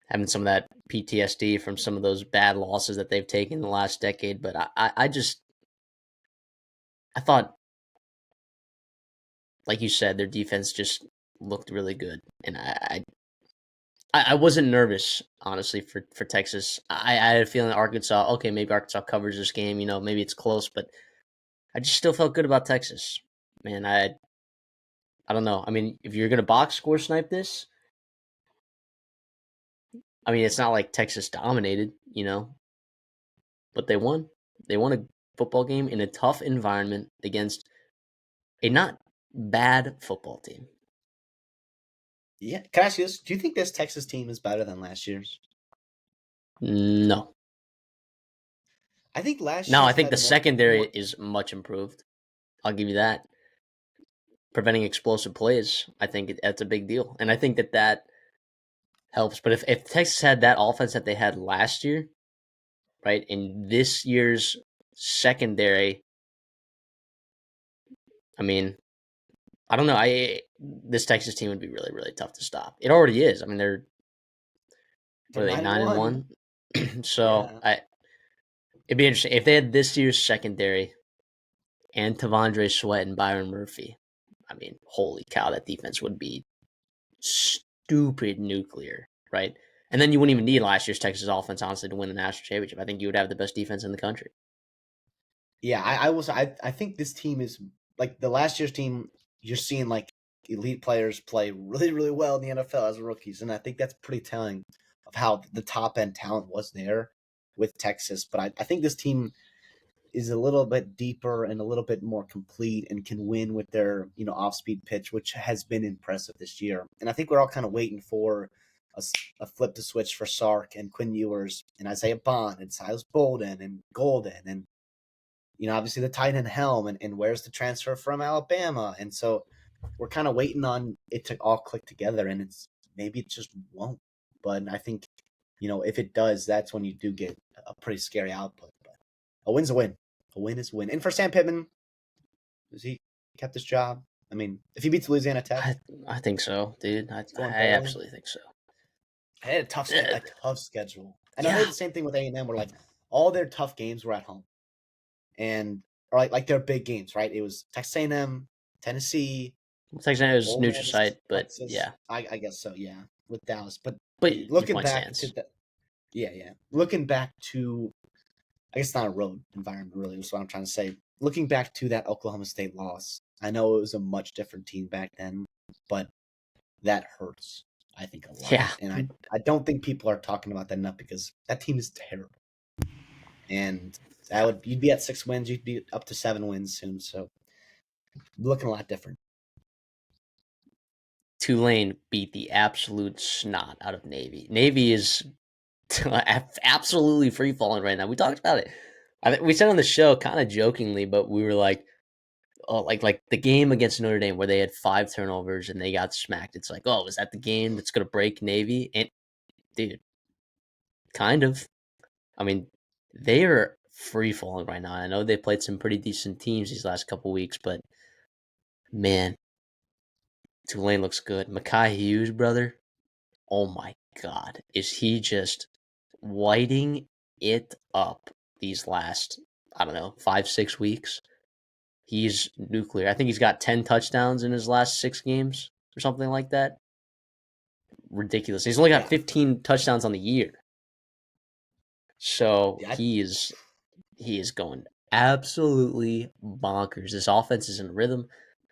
having some of that PTSD from some of those bad losses that they've taken in the last decade. But I thought, like you said, their defense just looked really good, and I wasn't nervous honestly for Texas. I had a feeling Arkansas. Okay, maybe Arkansas covers this game. Maybe it's close, but I just still felt good about Texas. Man, I don't know. I mean, if you're gonna box score snipe this, I mean, it's not like Texas dominated, but they won. They won a football game in a tough environment against a not bad football team. Yeah. Can I ask you this? Do you think this Texas team is better than last year's? No. I think last No, I year's think had the more secondary more is much improved. I'll give you that. Preventing explosive plays, I think that's a big deal. And I think that helps. But if Texas had that offense that they had last year, right, in this year's secondary, I mean, I don't know. This Texas team would be really, really tough to stop. It already is. I mean, they're they're what are they 9-1. 9-1? So Yeah. it'd be interesting if they had this year's secondary and Tavondre Sweat and Byron Murphy. I mean, holy cow, that defense would be stupid nuclear, right? And then you wouldn't even need last year's Texas offense, honestly, to win the national championship. I think you would have the best defense in the country. Yeah, I think this team is like the last year's team. You're seeing like elite players play really, really well in the NFL as rookies, and I think that's pretty telling of how the top end talent was there with Texas. But I think this team is a little bit deeper and a little bit more complete and can win with their off speed pitch, which has been impressive this year. And I think we're all kind of waiting for a flip to switch for Sark and Quinn Ewers and Isaiah Bond and Silas Bolden and Golden and obviously the tight end Helm and where's the transfer from Alabama. And so we're kind of waiting on it to all click together, and maybe it just won't. But I think, if it does, that's when you do get a pretty scary output. But a win's a win. A win is a win. And for Sam Pittman, has he kept his job? I mean, if he beats Louisiana Tech, I think so, dude. I going bowling. absolutely think so. They had Uh, a tough schedule. And I heard yeah, the same thing with A&M, where like all their tough games were at home, and or like their big games, right? It was Texas A&M, Tennessee, Texas is Ole neutral Miss, site, but Texas. yeah, I guess so, yeah, with Dallas. But but your looking point back to stands. the yeah, looking back to, I guess, not a road environment really is what I'm trying to say. Looking back to that Oklahoma State loss, I know it was a much different team back then, but that hurts, I think, a lot. Yeah, And I don't think people are talking about that enough because that team is terrible. And you'd be at 6 wins, you'd be up to 7 wins soon. So looking a lot different. Tulane beat the absolute snot out of Navy. Navy is absolutely free falling right now. We talked about it. We said on the show, kind of jokingly, but we were like, "Oh, like the game against Notre Dame where they had 5 turnovers and they got smacked." It's like, "Oh, was that the game that's gonna break Navy?" And dude, kind of. I mean, they are free falling right now. I know they played some pretty decent teams these last couple weeks, but man, Tulane looks good. Makai Hughes, brother. Oh my God, is he just lighting it up these last, I don't know, 5, 6 weeks? He's nuclear. I think he's got 10 touchdowns in his last 6 games or something like that. Ridiculous. He's only got Yeah. 15 touchdowns on the year. So Yeah. he is going absolutely bonkers. This offense is in rhythm.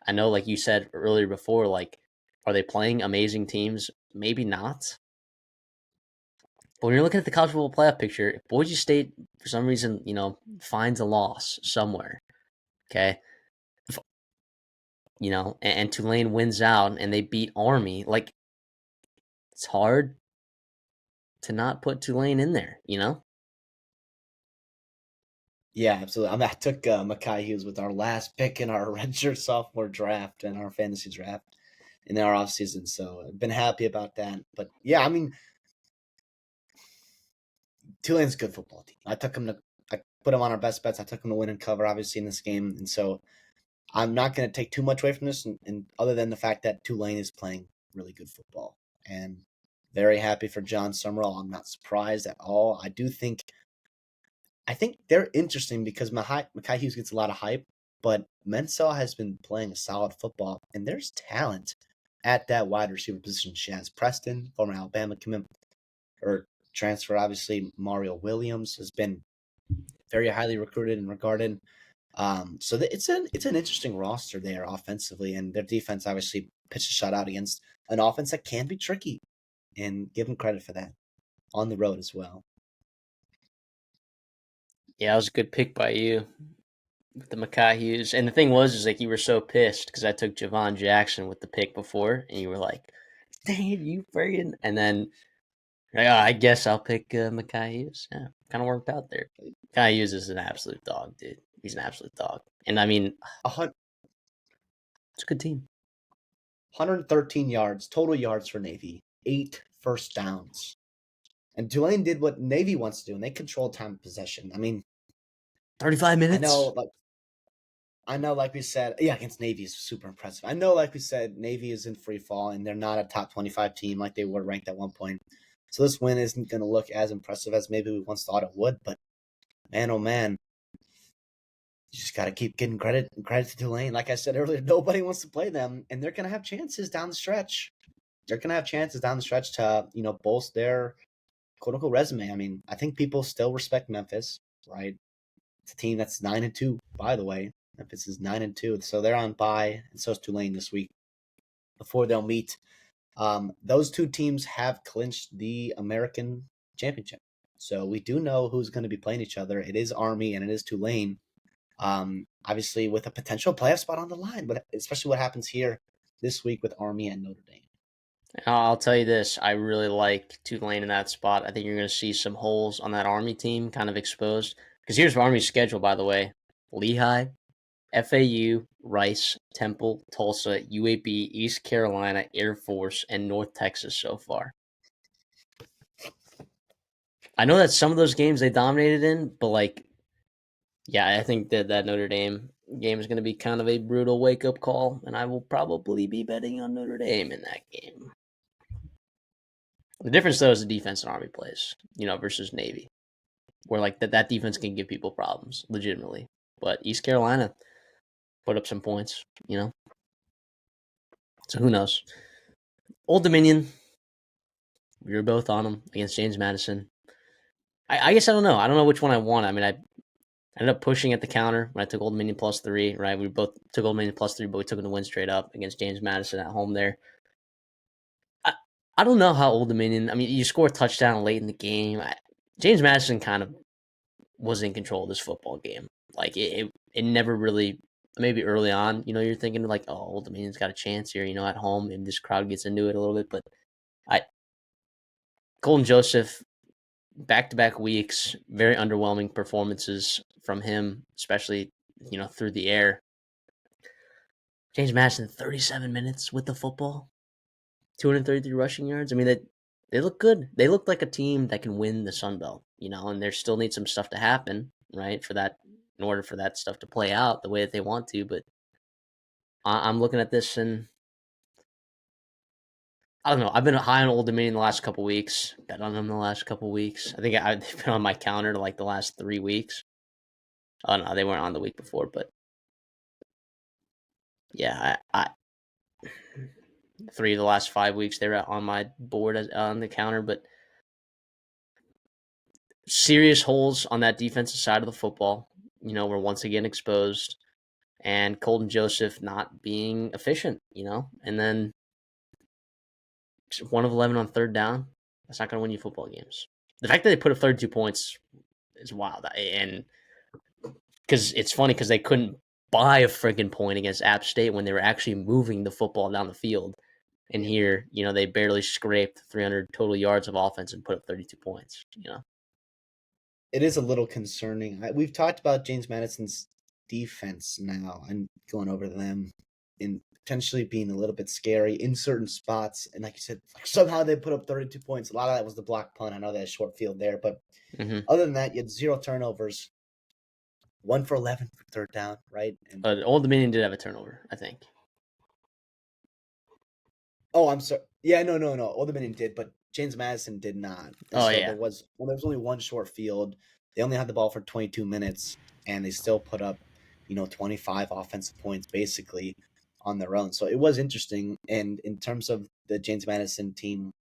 I know, like you said earlier before, like, are they playing amazing teams? Maybe not. But when you're looking at the college football playoff picture, if Boise State, for some reason, finds a loss somewhere, okay? If and Tulane wins out and they beat Army. Like, it's hard to not put Tulane in there. Yeah, absolutely. I took Makai Hughes with our last pick in our redshirt sophomore draft and our fantasy draft in our offseason. So I've been happy about that. But yeah, I mean, Tulane's a good football team. I put him on our best bets. I took him to win and cover, obviously, in this game. And so I'm not going to take too much away from this, and other than the fact that Tulane is playing really good football. And very happy for John Summerall. I'm not surprised at all. I think they're interesting because Makai Hughes gets a lot of hype, but Mensah has been playing a solid football, and there's talent at that wide receiver position. Shaz Preston, former Alabama commit or transfer, obviously Mario Williams has been very highly recruited and regarded. So it's an interesting roster there offensively, and their defense obviously pitched a shutout against an offense that can be tricky, and give them credit for that on the road as well. Yeah, that was a good pick by you with the Makai Hughes. And the thing is like you were so pissed because I took Javon Jackson with the pick before, and you were like, "Dang it, you friggin'!" And then like, I guess I'll pick Makai Hughes. Yeah, kind of worked out there. Makai Hughes is an absolute dog, dude. He's an absolute dog. And I mean, it's a good team. 113 yards, total yards for Navy, 8 first downs. And Tulane did what Navy wants to do, and they controlled time of possession. I mean, 35 minutes. I know, like we said, yeah, against Navy is super impressive. I know, like we said, Navy is in free fall, and they're not a top 25 team like they were ranked at one point. So this win isn't going to look as impressive as maybe we once thought it would. But man, oh man, you just got to keep getting credit to Tulane. Like I said earlier, nobody wants to play them, and they're going to have chances down the stretch. They're going to have chances down the stretch to bolster their quote unquote resume. I mean, I think people still respect Memphis, right? It's a team that's 9-2, by the way. Memphis is 9-2, so they're on bye, and so is Tulane this week before they'll meet. Those two teams have clinched the American Championship, so we do know who's going to be playing each other. It is Army and it is Tulane. Obviously, with a potential playoff spot on the line, but especially what happens here this week with Army and Notre Dame. I'll tell you this. I really like Tulane in that spot. I think you're going to see some holes on that Army team kind of exposed. Because here's Army's schedule, by the way. Lehigh, FAU, Rice, Temple, Tulsa, UAB, East Carolina, Air Force, and North Texas so far. I know that some of those games they dominated in, but I think that Notre Dame game is going to be kind of a brutal wake-up call, and I will probably be betting on Notre Dame in that game. The difference, though, is the defense and Army plays, versus Navy, where that defense can give people problems legitimately. But East Carolina put up some points. So who knows? Old Dominion, we were both on them against James Madison. I guess I don't know. I don't know which one I want. I mean, I ended up pushing at the counter when I took Old Dominion +3. Right, we both took Old Dominion +3, but we took them to win straight up against James Madison at home there. I don't know how Old Dominion. I mean, you score a touchdown late in the game. James Madison kind of was in control of this football game. Like it never really. Maybe early on, you're thinking like, oh, Old Dominion's got a chance here, at home, and this crowd gets into it a little bit. But Colton Joseph, back-to-back weeks, very underwhelming performances from him, especially through the air. James Madison, 37 minutes with the football, 233 rushing yards. I mean, they look good. They look like a team that can win the Sun Belt, and there still needs some stuff to happen, right, in order for that stuff to play out the way that they want to. But I'm looking at this and I don't know. I've been high on Old Dominion the last couple weeks. Bet on them the last couple weeks. I think I've been on my counter to the last 3 weeks. Oh no, they weren't on the week before, but yeah, I 3 of the last 5 weeks they were on my board on the counter. But serious holes on that defensive side of the football, were once again exposed, and Colton Joseph not being efficient, and then 1 of 11 on third down. That's not going to win you football games. The fact that they put up 32 points is wild, and because it's funny because they couldn't by a freaking point against App State when they were actually moving the football down the field. And here, they barely scraped 300 total yards of offense and put up 32 points. It is a little concerning. We've talked about James Madison's defense now and going over them and potentially being a little bit scary in certain spots. And like you said, somehow they put up 32 points. A lot of that was the block punt. I know they had a short field there, but other than that, you had 0 turnovers, 1 for 11 for third down, right? But Old Dominion did have a turnover, I think. Oh, I'm sorry. Yeah, no. Old Dominion did, but James Madison did not. And so Yeah. there was only one short field. They only had the ball for 22 minutes, and they still put up, 25 offensive points basically on their own. So it was interesting. And in terms of the James Madison team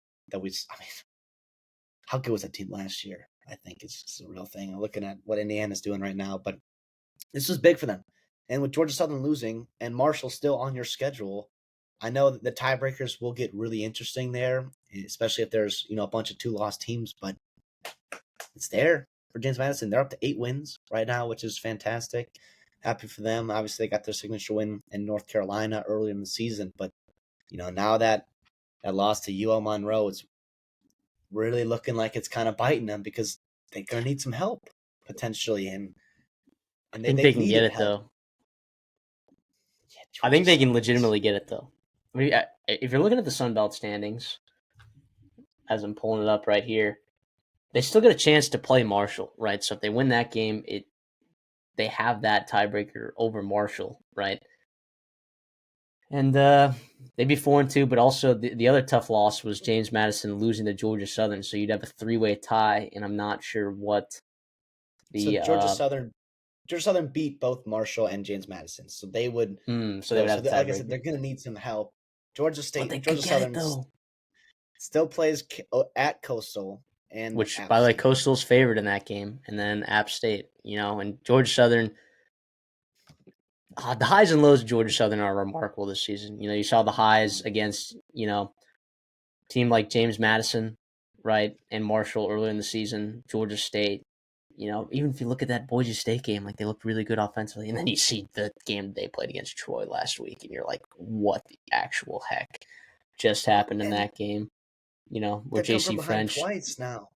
how good was that team last year? I think it's just a real thing. I'm looking at what Indiana's doing right now, but this was big for them. And with Georgia Southern losing and Marshall still on your schedule, I know that the tiebreakers will get really interesting there, especially if there's, a bunch of 2-loss teams, but it's there for James Madison. They're up to 8 wins right now, which is fantastic. Happy for them. Obviously, they got their signature win in North Carolina early in the season, but, now that loss to UL Monroe is really looking like it's kind of biting them because they're going to need some help potentially. And I think they can get it, though. I think they can legitimately get it, though. I mean, if you're looking at the Sun Belt standings, as I'm pulling it up right here, they still get a chance to play Marshall, right? So if they win that game, they have that tiebreaker over Marshall, right? And they'd be 4-2, but also the other tough loss was James Madison losing to Georgia Southern, so you'd have a 3-way tie, and I'm not sure what the Georgia Southern beat both Marshall and James Madison, so they would. So they would have a tiebreaker. Like I said, they're going to need some help. Georgia Southern though. Still plays at Coastal, and which, App by the way, State. Coastal's favored in that game, and then App State. And Georgia Southern. The highs and lows of Georgia Southern are remarkable this season. You saw the highs against team like James Madison, right, and Marshall earlier in the season. Georgia State. Even if you look at that Boise State game, like they looked really good offensively, and then you see the game they played against Troy last week, and you're like, what the actual heck just happened in that game? Where JC French twice now.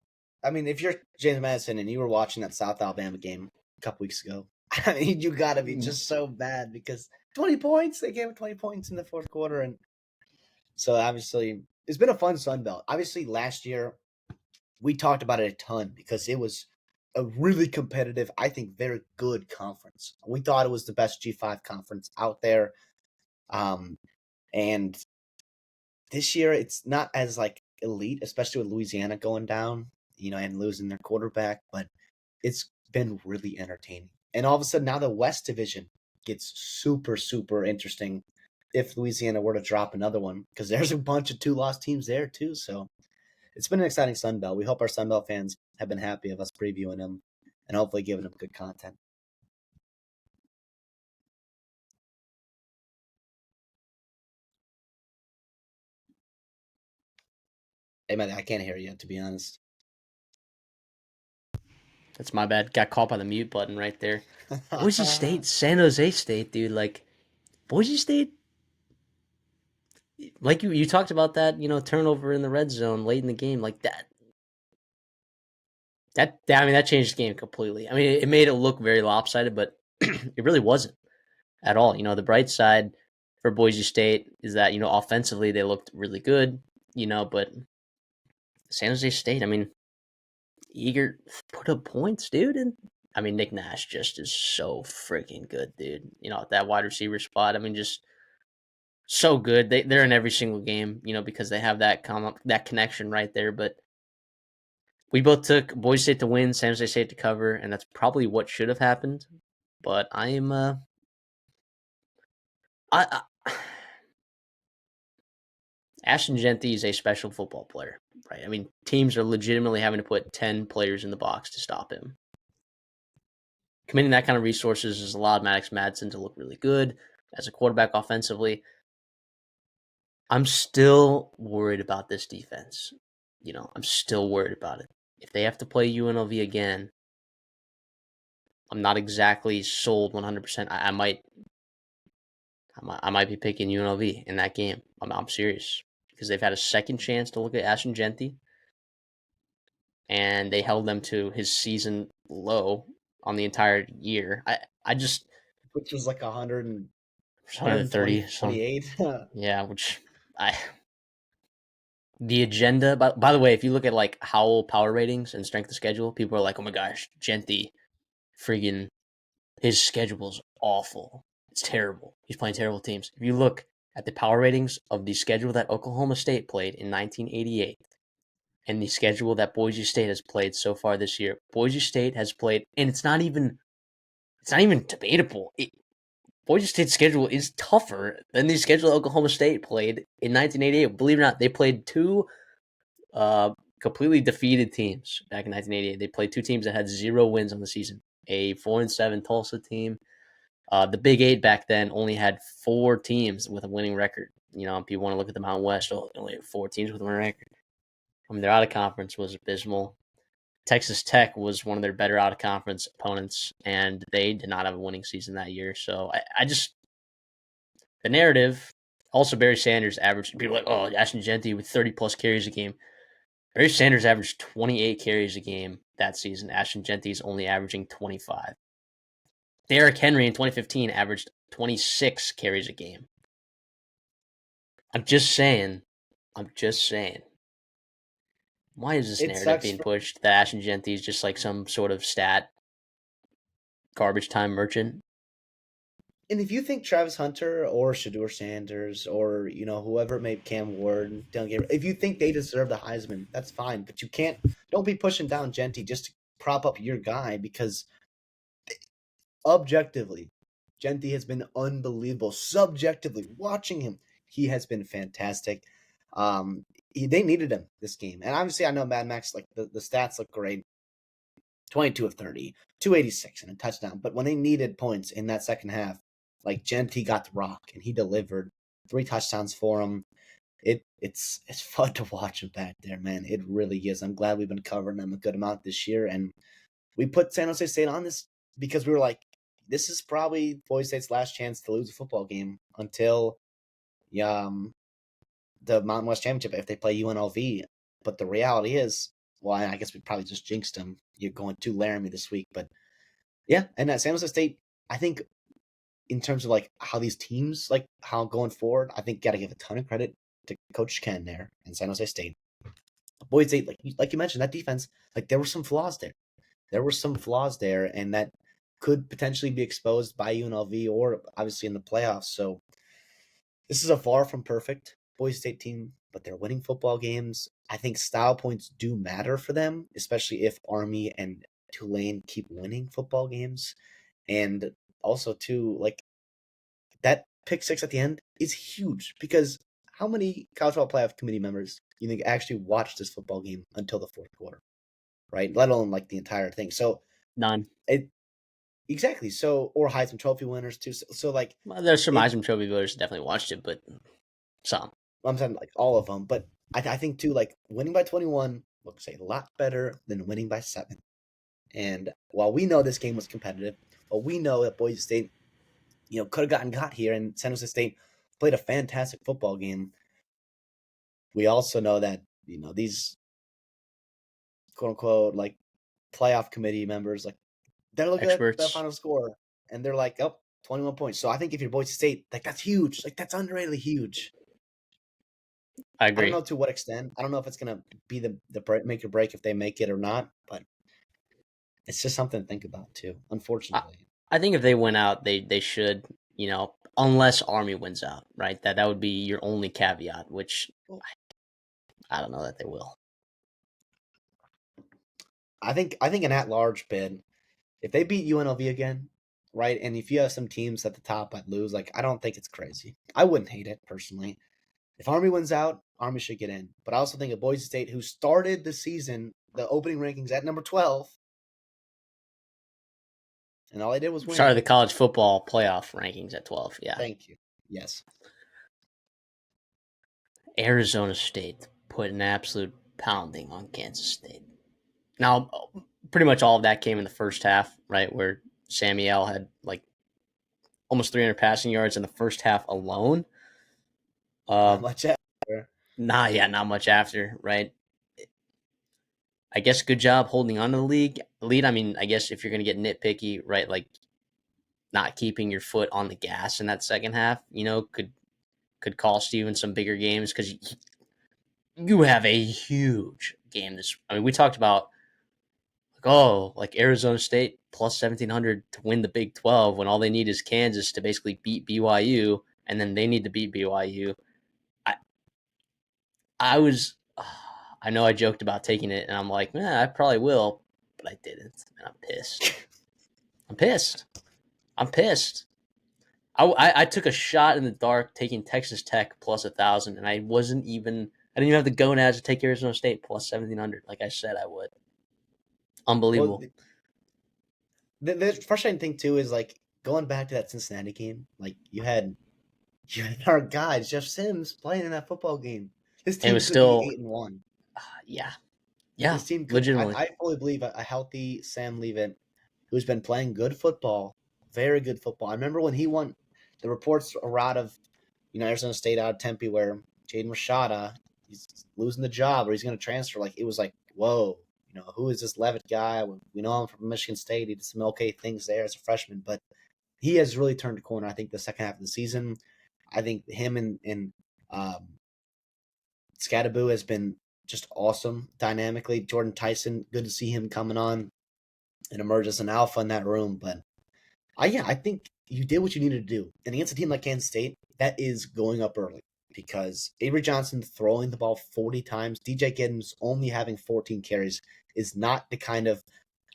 I mean, if you're James Madison and you were watching that South Alabama game a couple weeks ago, I mean, you got to be just so bad because 20 points. They gave 20 points in the fourth quarter, and so obviously it's been a fun Sun Belt. Obviously, last year we talked about it a ton because it was a really competitive, I think, very good conference. We thought it was the best G5 conference out there, and this year it's not as elite, especially with Louisiana going down, and losing their quarterback, but it's been really entertaining. And all of a sudden now the West Division gets super, super interesting if Louisiana were to drop another one, because there's a bunch of 2-loss teams there too. So it's been an exciting Sun Belt. We hope our Sun Belt fans have been happy of us previewing them and hopefully giving them good content. Hey, man, I can't hear you, to be honest. That's my bad. Got caught by the mute button right there. Boise State, San Jose State, dude. Like, Boise State, like you talked about that, turnover in the red zone late in the game. Like that, I mean, that changed the game completely. I mean, it made it look very lopsided, but it really wasn't at all. The bright side for Boise State is that, offensively they looked really good, but San Jose State, I mean, Eager put up points, dude. And I mean, Nick Nash just is so freaking good, dude. That wide receiver spot, I mean, just so good. They're in every single game, because they have that connection right there. But we both took Boise State to win, San Jose State to cover, and that's probably what should have happened. But I am, I Ashton Genty is a special football player, right? I mean, teams are legitimately having to put 10 players in the box to stop him. Committing that kind of resources has allowed Maddox Madsen to look really good as a quarterback offensively. I'm still worried about this defense. I'm still worried about it. If they have to play UNLV again, I'm not exactly sold 100%. I might be picking UNLV in that game. I'm serious because they've had a second chance to look at Ashton Genty, and they held them to his season low on the entire year. I just which was like 100 and 130 some 28. yeah, which I the agenda. By the way, if you look at like Howell power ratings and strength of schedule, people are like, oh my gosh, Genty, friggin' his schedule's awful. It's terrible. He's playing terrible teams. If you look at the power ratings of the schedule that Oklahoma State played in 1988 and the schedule that Boise State has played so far this year, Boise State has played, and it's not even debatable. Boise State's schedule is tougher than the schedule Oklahoma State played in 1988. Believe it or not, they played two uh, completely defeated teams back in 1988. They played two teams that had 0 wins on the season. A 4-7 Tulsa team. The Big Eight back then only had 4 teams with a winning record. You know, if you want to look at the Mountain West, only had 4 teams with a winning record. I mean, their out of conference was abysmal. Texas Tech was one of their better out of conference opponents, and they did not have a winning season that year. So I just the narrative. Also, Barry Sanders averaged. People are like, oh, Ashton Genty with 30 plus carries a game. Barry Sanders averaged 28 carries a game that season. Ashton Genty's only averaging 25. Derrick Henry in 2015 averaged 26 carries a game. I'm just saying. I'm just saying. Why is this It narrative sucks being for, pushed that Ashton Genty is just like some sort of stat garbage time merchant? and if you think Travis Hunter or Shador Sanders or whoever made Cam Ward, Dylan Gabriel, if you think they deserve the Heisman, that's fine. But you can't. Don't be pushing down Genty just to prop up your guy because objectively, Genty has been unbelievable. Subjectively, watching him, he has been fantastic. They needed him this game, and obviously, I know Mad Max like the stats look great. 22 of 30, 286 and a touchdown. But when they needed points in that second half, like Genty got the rock and he delivered 3 touchdowns for him. It's fun to watch him back there, man. It really is. I'm glad we've been covering them a good amount this year, and we put San Jose State on this because we were like, this is probably Boise State's last chance to lose a football game until um, the Mountain West Championship if they play UNLV. But the reality is, well, I guess we probably just jinxed them. You're going too Laramie this week, but yeah, and at San Jose State, I think in terms of like how these teams like how going forward, I think got to give a ton of credit to Coach Ken there in San Jose State. Boise State, like you mentioned, that defense, like there were some flaws there. There were some flaws there, and that could potentially be exposed by UNLV or obviously in the playoffs. So this is a far from perfect Boise State team, but they're winning football games. I think style points do matter for them, especially if Army and Tulane keep winning football games. And also, too, like that pick six at the end is huge because how many college football playoff committee members you think actually watched this football game until the fourth quarter, right? Let alone like the entire thing. So None. it exactly so or Heisman Trophy winners too. So like Well, there's some it Heisman Trophy voters that definitely watched it, but some. I'm saying like all of them, but I think too like winning by 21 looks a lot better than winning by 7. And while we know this game was competitive, but we know that Boise State, could have got here, and San Jose State played a fantastic football game. We also know that these quote unquote like playoff committee members like they're looking at the Experts. final score and they're like, oh, 21 points. So I think if you're Boise State, like that's huge. Like that's underratedly huge. I I don't agree. know to what extent. I don't know if it's gonna be the make or break if they make it or not, but it's just something to think about too. I, Unfortunately, I think if they win out, they should, unless Army wins out, right? That would be your only caveat, which I don't know that they will. I think an at-large bid, if they beat UNLV again, right, and if you have some teams at the top that lose, like I don't think it's crazy. I wouldn't hate it personally. If Army wins out, Army should get in. But I also think of Boise State, who started the season, the opening rankings at number 12, and all they did was Sorry, win. the college football playoff rankings at 12. Yeah. Thank you. Yes. Arizona State put an absolute pounding on Kansas State. Now, pretty much all of that came in the first half, right? Where Samuel had like almost 300 passing yards in the first half alone. Not Uh, much after. not much after, right? I guess good job holding on to the lead. I mean, I guess if you're gonna get nitpicky, right, like not keeping your foot on the gas in that second half, could cost you in some bigger games because you have a huge game. I mean, we talked about like Arizona State plus 1,700 to win the Big 12 when all they need is Kansas to basically beat BYU, and then they need to beat BYU. I I was I know I joked about taking it, and I'm like, I probably will, but I didn't, and I'm pissed. I'm pissed. I'm pissed. I took a shot in the dark taking Texas Tech plus 1,000, and I didn't even have the gonads to take Arizona State plus 1,700, like I said I would. Well, Unbelievable. the frustrating thing too is like going back to that Cincinnati game. Like you had our guy Jeff Sims playing in that football game. His And it team was could be still, 8-1. yeah, yeah, His team could. legitimately. I fully believe a healthy Sam Leavitt, who's been playing good football, very good football. I remember when he won. The reports are out of Arizona State, out of Tempe, where Jaden Rashada, he's losing the job or he's going to transfer. Like it was like, whoa, who is this Levitt guy? We know him from Michigan State. He did some okay things there as a freshman, but he has really turned a corner. I think the second half of the season, I think him and Scadaboo has been just awesome dynamically. Jordan Tyson, good to see him coming on and emerge as an alpha in that room. But I think you did what you needed to do. And against a team like Kansas State, that is going up early because Avery Johnson throwing the ball 40 times, DJ Giddens only having 14 carries is not the kind of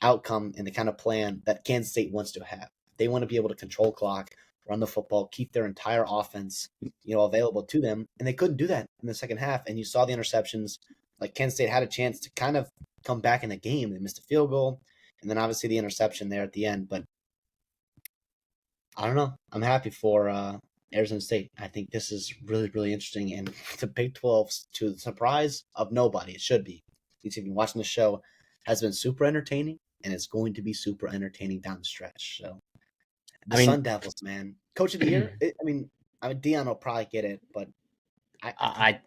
outcome and the kind of plan that Kansas State wants to have. They want to be able to control clock, run the football, keep their entire offense, available to them, and they couldn't do that in the second half. And you saw the interceptions. Like Kansas State had a chance to kind of come back in the game. They missed a field goal, and then obviously the interception there at the end. But I don't know. I'm happy for Arizona State. I think this is really, really interesting, and the Big 12, to the surprise of nobody, it should be. At least if you're watching the show, has been super entertaining, and it's going to be super entertaining down the stretch. So the I mean, Sun Devils, man, Coach of the Year. Dion will probably get it, but I think I, to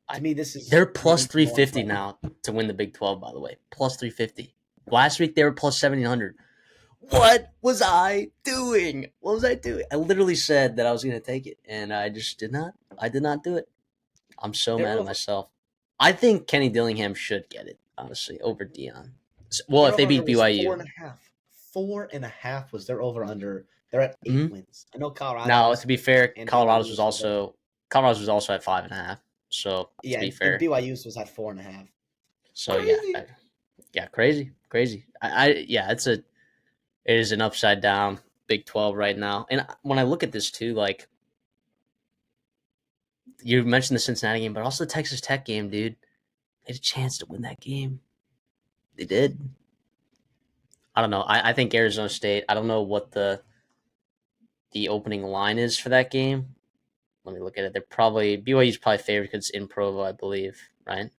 I me this is they're plus maybe more 350 fun. now to win the Big 12. By the way, plus 350. Last week they were plus 1,700. What was I doing? What was I doing? I literally said that I was going to take it, and I just did not. I did not do it. I'm so They're mad at over. myself. I think Kenny Dillingham should get it, honestly, over Dion. Well, Their if they over under beat was four BYU. and a half. 4.5 was their over under. They're at 8 Mm-hmm. wins. I know Now, Colorado's to be fair, and BYU's were both. Colorado's was also at 5.5. So to Yeah, be and fair, BYU's was at 4.5. so yeah, Crazy. yeah, crazy. Yeah, it is an upside down Big 12 right now. And when I look at this too, like you mentioned the Cincinnati game, but also the Texas Tech game, dude. They had a chance to win that game. They did. I don't know. I think Arizona State. I don't know what the opening line is for that game. Let me look at it. They're probably BYU's probably favored because it's in Provo, I believe, right?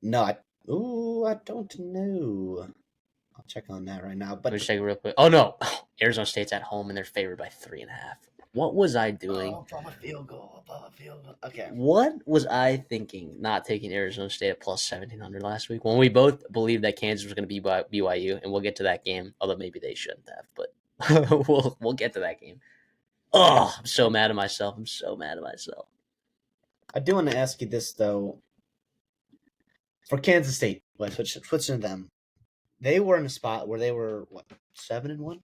No, I don't know. I'll check on that right now. Let me But check it real quick. Oh no, Arizona State's at home and they're favored by 3.5. What was I doing? above a field goal, above a field goal. Okay. What was I thinking? Not taking Arizona State at plus 1,700 last week when we both believed that Kansas was going to be BYU, and we'll get to that game. Although maybe they shouldn't have, but we'll get to that game. Oh, I'm so mad at myself. I'm so mad at myself. I do want to ask you this though. For Kansas State, switching to them, they were in a spot where they were 7-1,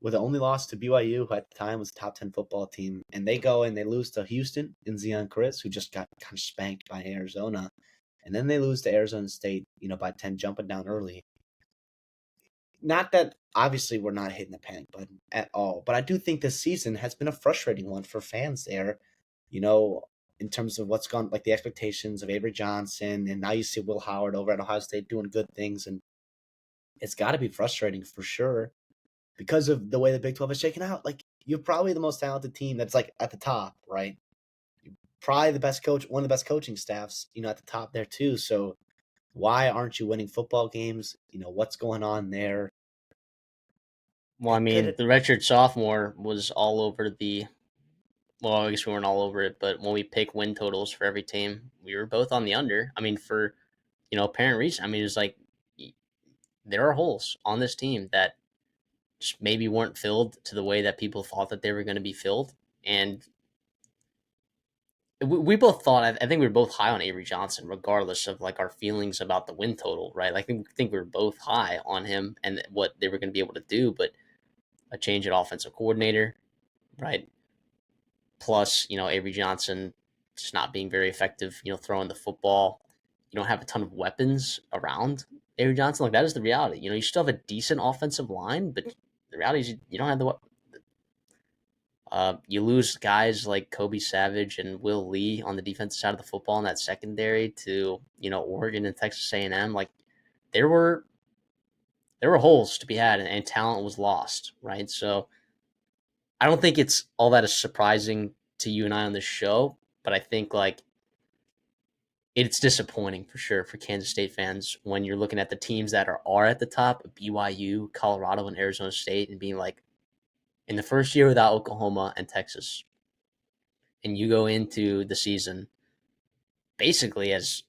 with the only loss to BYU, who at the time was a top 10 football team, and they go and they lose to Houston and Zion Chris, who just got kind of spanked by Arizona, and then they lose to Arizona State, by 10, jumping down early. Not that obviously we're not hitting the panic button at all, but I do think this season has been a frustrating one for fans there, you know, in terms of what's gone, like the expectations of Avery Johnson, and now you see Will Howard over at Ohio State doing good things, and it's got to be frustrating for sure because of the way the Big 12 is shaken out. Like, you're probably the most talented team that's like at the top, right? You're probably the best coach, one of the best coaching staffs, at the top there too. So why aren't you winning football games? What's going on there? Well, I Could mean, it? the Redshirt Sophomore was all over the. Well, I guess we weren't all over it, but when we pick win totals for every team, we were both on the under. I mean, for apparent reason. I mean, it's like there are holes on this team that just maybe weren't filled to the way that people thought that they were going to be filled, and we both thought. I think we were both high on Avery Johnson, regardless of like our feelings about the win total, right? Like, I think we were both high on him and what they were going to be able to do, but a change at offensive coordinator, right? Plus, Avery Johnson just not being very effective, throwing the football. You don't have a ton of weapons around Avery Johnson. Like, that is the reality. You still have a decent offensive line, but the reality is you don't have the. You lose guys like Kobe Savage and Will Lee on the defensive side of the football in that secondary to Oregon and Texas A&M. Like, there were holes to be had, and talent was lost, right? So I don't think it's all that is surprising to you and I on this show, but I think like it's disappointing for sure for Kansas State fans when you're looking at the teams that are at the top, BYU, Colorado, and Arizona State, and being like, in the first year without Oklahoma and Texas, and you go into the season basically as,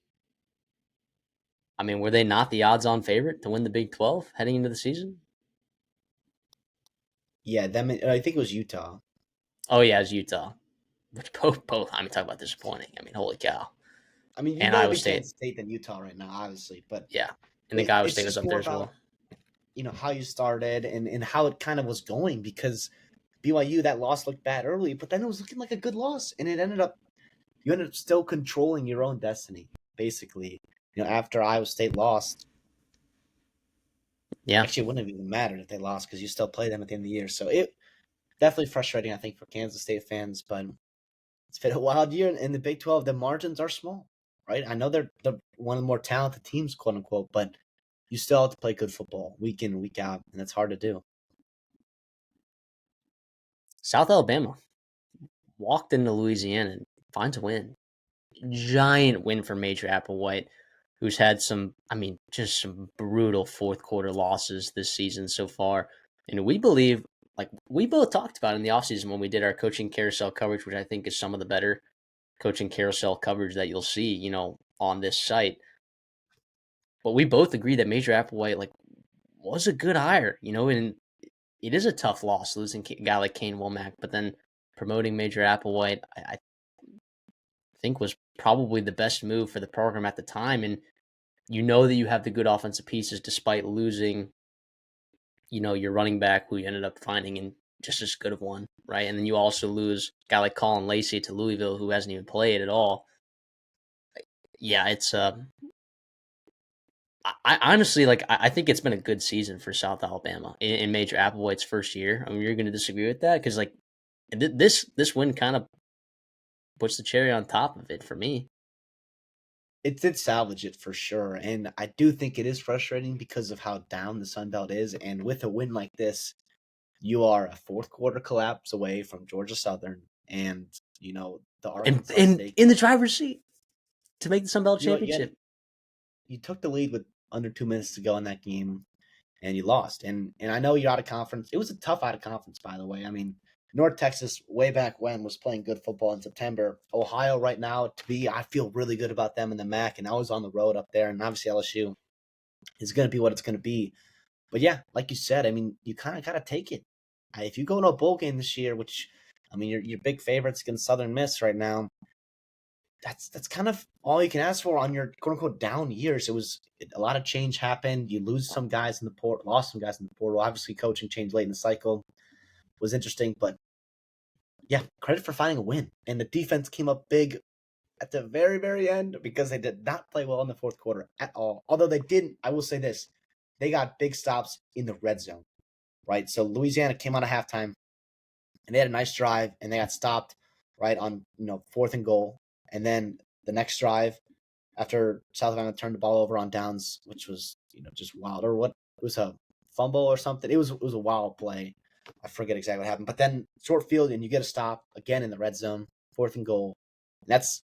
I mean, were they not the odds-on favorite to win the Big 12 heading into the season? Yeah, them. I think it was Utah. Oh yeah, it's Utah, which both. I mean, talk about disappointing. I mean, holy cow! I mean, you'd And rather Iowa be State, Kansas State than Utah right now, obviously, but yeah, I think Iowa it's State was just up there more as well. about how you started and how it kind of was going because BYU that loss looked bad early, but then it was looking like a good loss, and you ended up still controlling your own destiny basically. After Iowa State lost, Yeah, actually it wouldn't have even mattered if they lost because you still play them at the end of the year. So it definitely frustrating, I think, for Kansas State fans, but it's been a wild year in the Big 12. The margins are small, right? I know they're one of the more talented teams, quote unquote, but you still have to play good football week in, week out, and it's hard to do. South Alabama walked into Louisiana and finds a win. Giant win for Major Applewhite, who's had some, I mean, just some brutal fourth quarter losses this season so far. And we believe, like we both talked about in the offseason when we did our coaching carousel coverage, which I think is some of the better coaching carousel coverage that you'll see, on this site. But we both agree that Major Applewhite, like, was a good hire, and it is a tough loss losing a guy like Kane Womack, but then promoting Major Applewhite, I think was probably the best move for the program at the time. And that you have the good offensive pieces despite losing, your running back who you ended up finding in just as good of one, right? And then you also lose a guy like Colin Lacey to Louisville who hasn't even played at all. Yeah, it's I honestly like. I think it's been a good season for South Alabama in Major Applewhite's first year. I mean, you're going to disagree with that because like this win kind of puts the cherry on top of it for me. It did salvage it for sure, and I do think it is frustrating because of how down the Sun Belt is, and with a win like this, you are a fourth quarter collapse away from Georgia Southern and the And Arkansas in State. in the driver's seat to make the Sun Belt You had championship. you took the lead with under 2 minutes to go in that game, and you lost. And I know you're out of conference. It was a tough out of conference, by the way. I mean, North Texas way back when was playing good football in September. Ohio right now, I feel really good about them in the MAC, and I was on the road up there, and obviously LSU is going to be what it's going to be. But yeah, like you said, I mean, you kind of got to take it. If you go into a bowl game this year, which I mean, your big favorites against Southern Miss right now, that's kind of all you can ask for on your quote unquote down years. A lot of change happened. You lose some guys in the port, lost some guys in the portal. Obviously, coaching changed late in the cycle was interesting, but yeah, credit for finding a win. And the defense came up big at the very, very end because they did not play well in the fourth quarter at all. Although they didn't, I will say this: they got big stops in the red zone, right? So Louisiana came out of halftime and they had a nice drive and they got stopped right on fourth and goal, and then the next drive after South Alabama turned the ball over on downs, which was just wild. Or what, it was a fumble or something. It was a wild play. I forget exactly what happened. But then short field and you get a stop again in the red zone, fourth and goal. And that's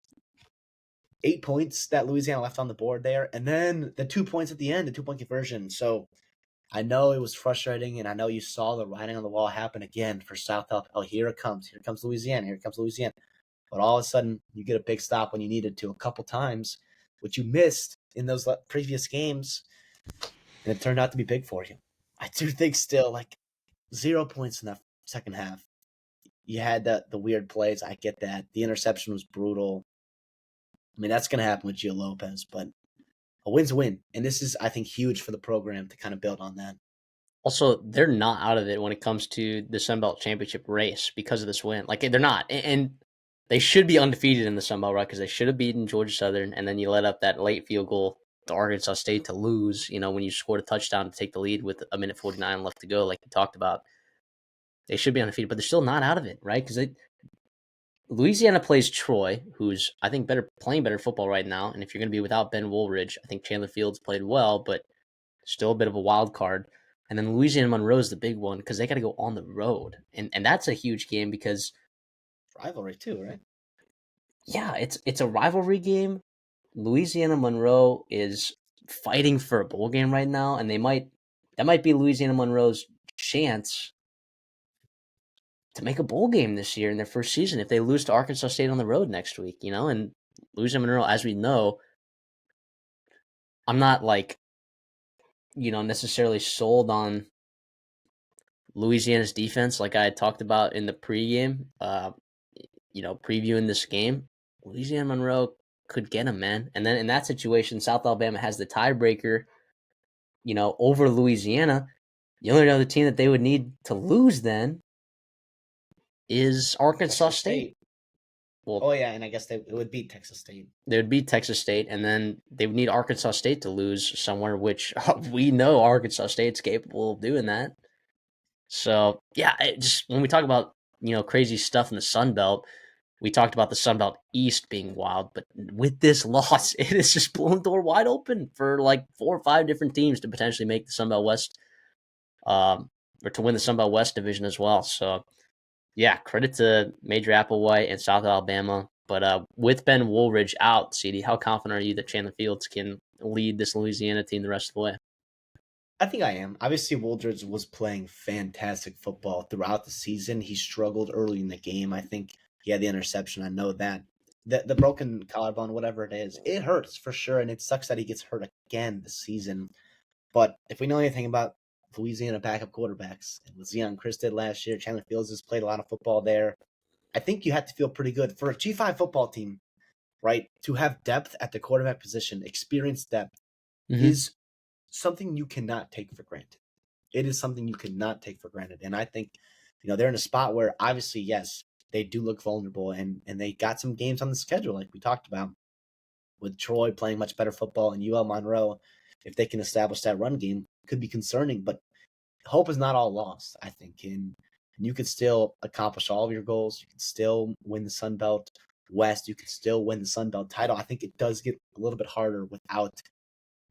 8 points that Louisiana left on the board there. And then the 2 points at the end, the 2 point conversion. So I know it was frustrating, and I know you saw the writing on the wall happen again for South Alabama. Oh, here it comes. Here comes Louisiana. Here comes Louisiana. But all of a sudden, you get a big stop when you needed to a couple times, which you missed in those previous games, and it turned out to be big for you. I do think still, like, 0 points in that second half. You had the weird plays. I get that. The interception was brutal. I mean, that's going to happen with Gio Lopez, but a win's a win. And this is, I think, huge for the program to kind of build on that. Also, they're not out of it when it comes to the Sun Belt championship race because of this win. Like, they're not. And they should be undefeated in the Sun Belt, right? Because they should have beaten Georgia Southern, and then you let up that late field goal to Arkansas State to lose, when you scored a touchdown to take the lead with a minute 49 left to go, like you talked about. They should be undefeated, but they're still not out of it, right? Because Louisiana plays Troy, who's, I think, playing better football right now. And if you're going to be without Ben Woolridge, I think Chandler Fields played well, but still a bit of a wild card. And then Louisiana Monroe is the big one because they got to go on the road, and that's a huge game because rivalry too, right? Yeah, it's a rivalry game. Louisiana Monroe is fighting for a bowl game right now, and that might be Louisiana Monroe's chance to make a bowl game this year in their first season if they lose to Arkansas State on the road next week. And Louisiana Monroe, as we know, I'm not necessarily sold on Louisiana's defense like I had talked about in the pregame, previewing this game. Louisiana Monroe could get them, man. And then in that situation, South Alabama has the tiebreaker, over Louisiana. The only other team that they would need to lose then is Arkansas State. Well, yeah, and I guess it would beat Texas State. They would beat Texas State, and then they would need Arkansas State to lose somewhere, which we know Arkansas State's capable of doing that. So, yeah, just when we talk about, crazy stuff in the Sun Belt, we talked about the Sun Belt East being wild, but with this loss, it has just blown the door wide open for like 4 or 5 different teams to potentially make the Sun Belt West, or to win the Sun Belt West division as well. So, yeah, credit to Major Applewhite and South Alabama. But with Ben Woolridge out, CD, how confident are you that Chandler Fields can lead this Louisiana team the rest of the way? I think I am. Obviously, Woolridge was playing fantastic football throughout the season. He struggled early in the game. I think he had the interception. I know that. The broken collarbone, whatever it is, it hurts for sure, and it sucks that he gets hurt again this season. But if we know anything about Louisiana backup quarterbacks, and what Zion Chris did last year, Chandler Fields has played a lot of football there. I think you have to feel pretty good for a G5 football team, right? To have depth at the quarterback position, experienced depth, is something you cannot take for granted. It is something you cannot take for granted. And I think, they're in a spot where obviously, yes, they do look vulnerable, and they got some games on the schedule, like we talked about, with Troy playing much better football and UL Monroe. If they can establish that run game, could be concerning, but hope is not all lost, I think. And you could still accomplish all of your goals. You can still win the Sun Belt West. You can still win the Sun Belt title. I think it does get a little bit harder without,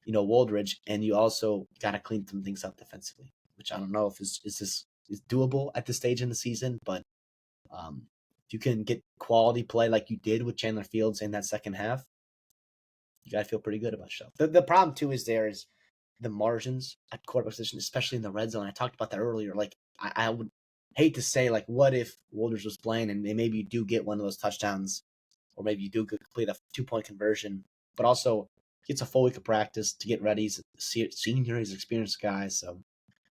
Woldridge, and you also got to clean some things up defensively, which I don't know if is doable at this stage in the season, but if you can get quality play like you did with Chandler Fields in that second half, you got to feel pretty good about yourself. The problem too is the margins at quarterback position, especially in the red zone. I talked about that earlier. Like I would hate to say, like, what if Woldridge was playing and maybe you do get one of those touchdowns, or maybe you do complete a 2-point conversion, but also gets a full week of practice to get ready. He's a senior, he's an experienced guy. So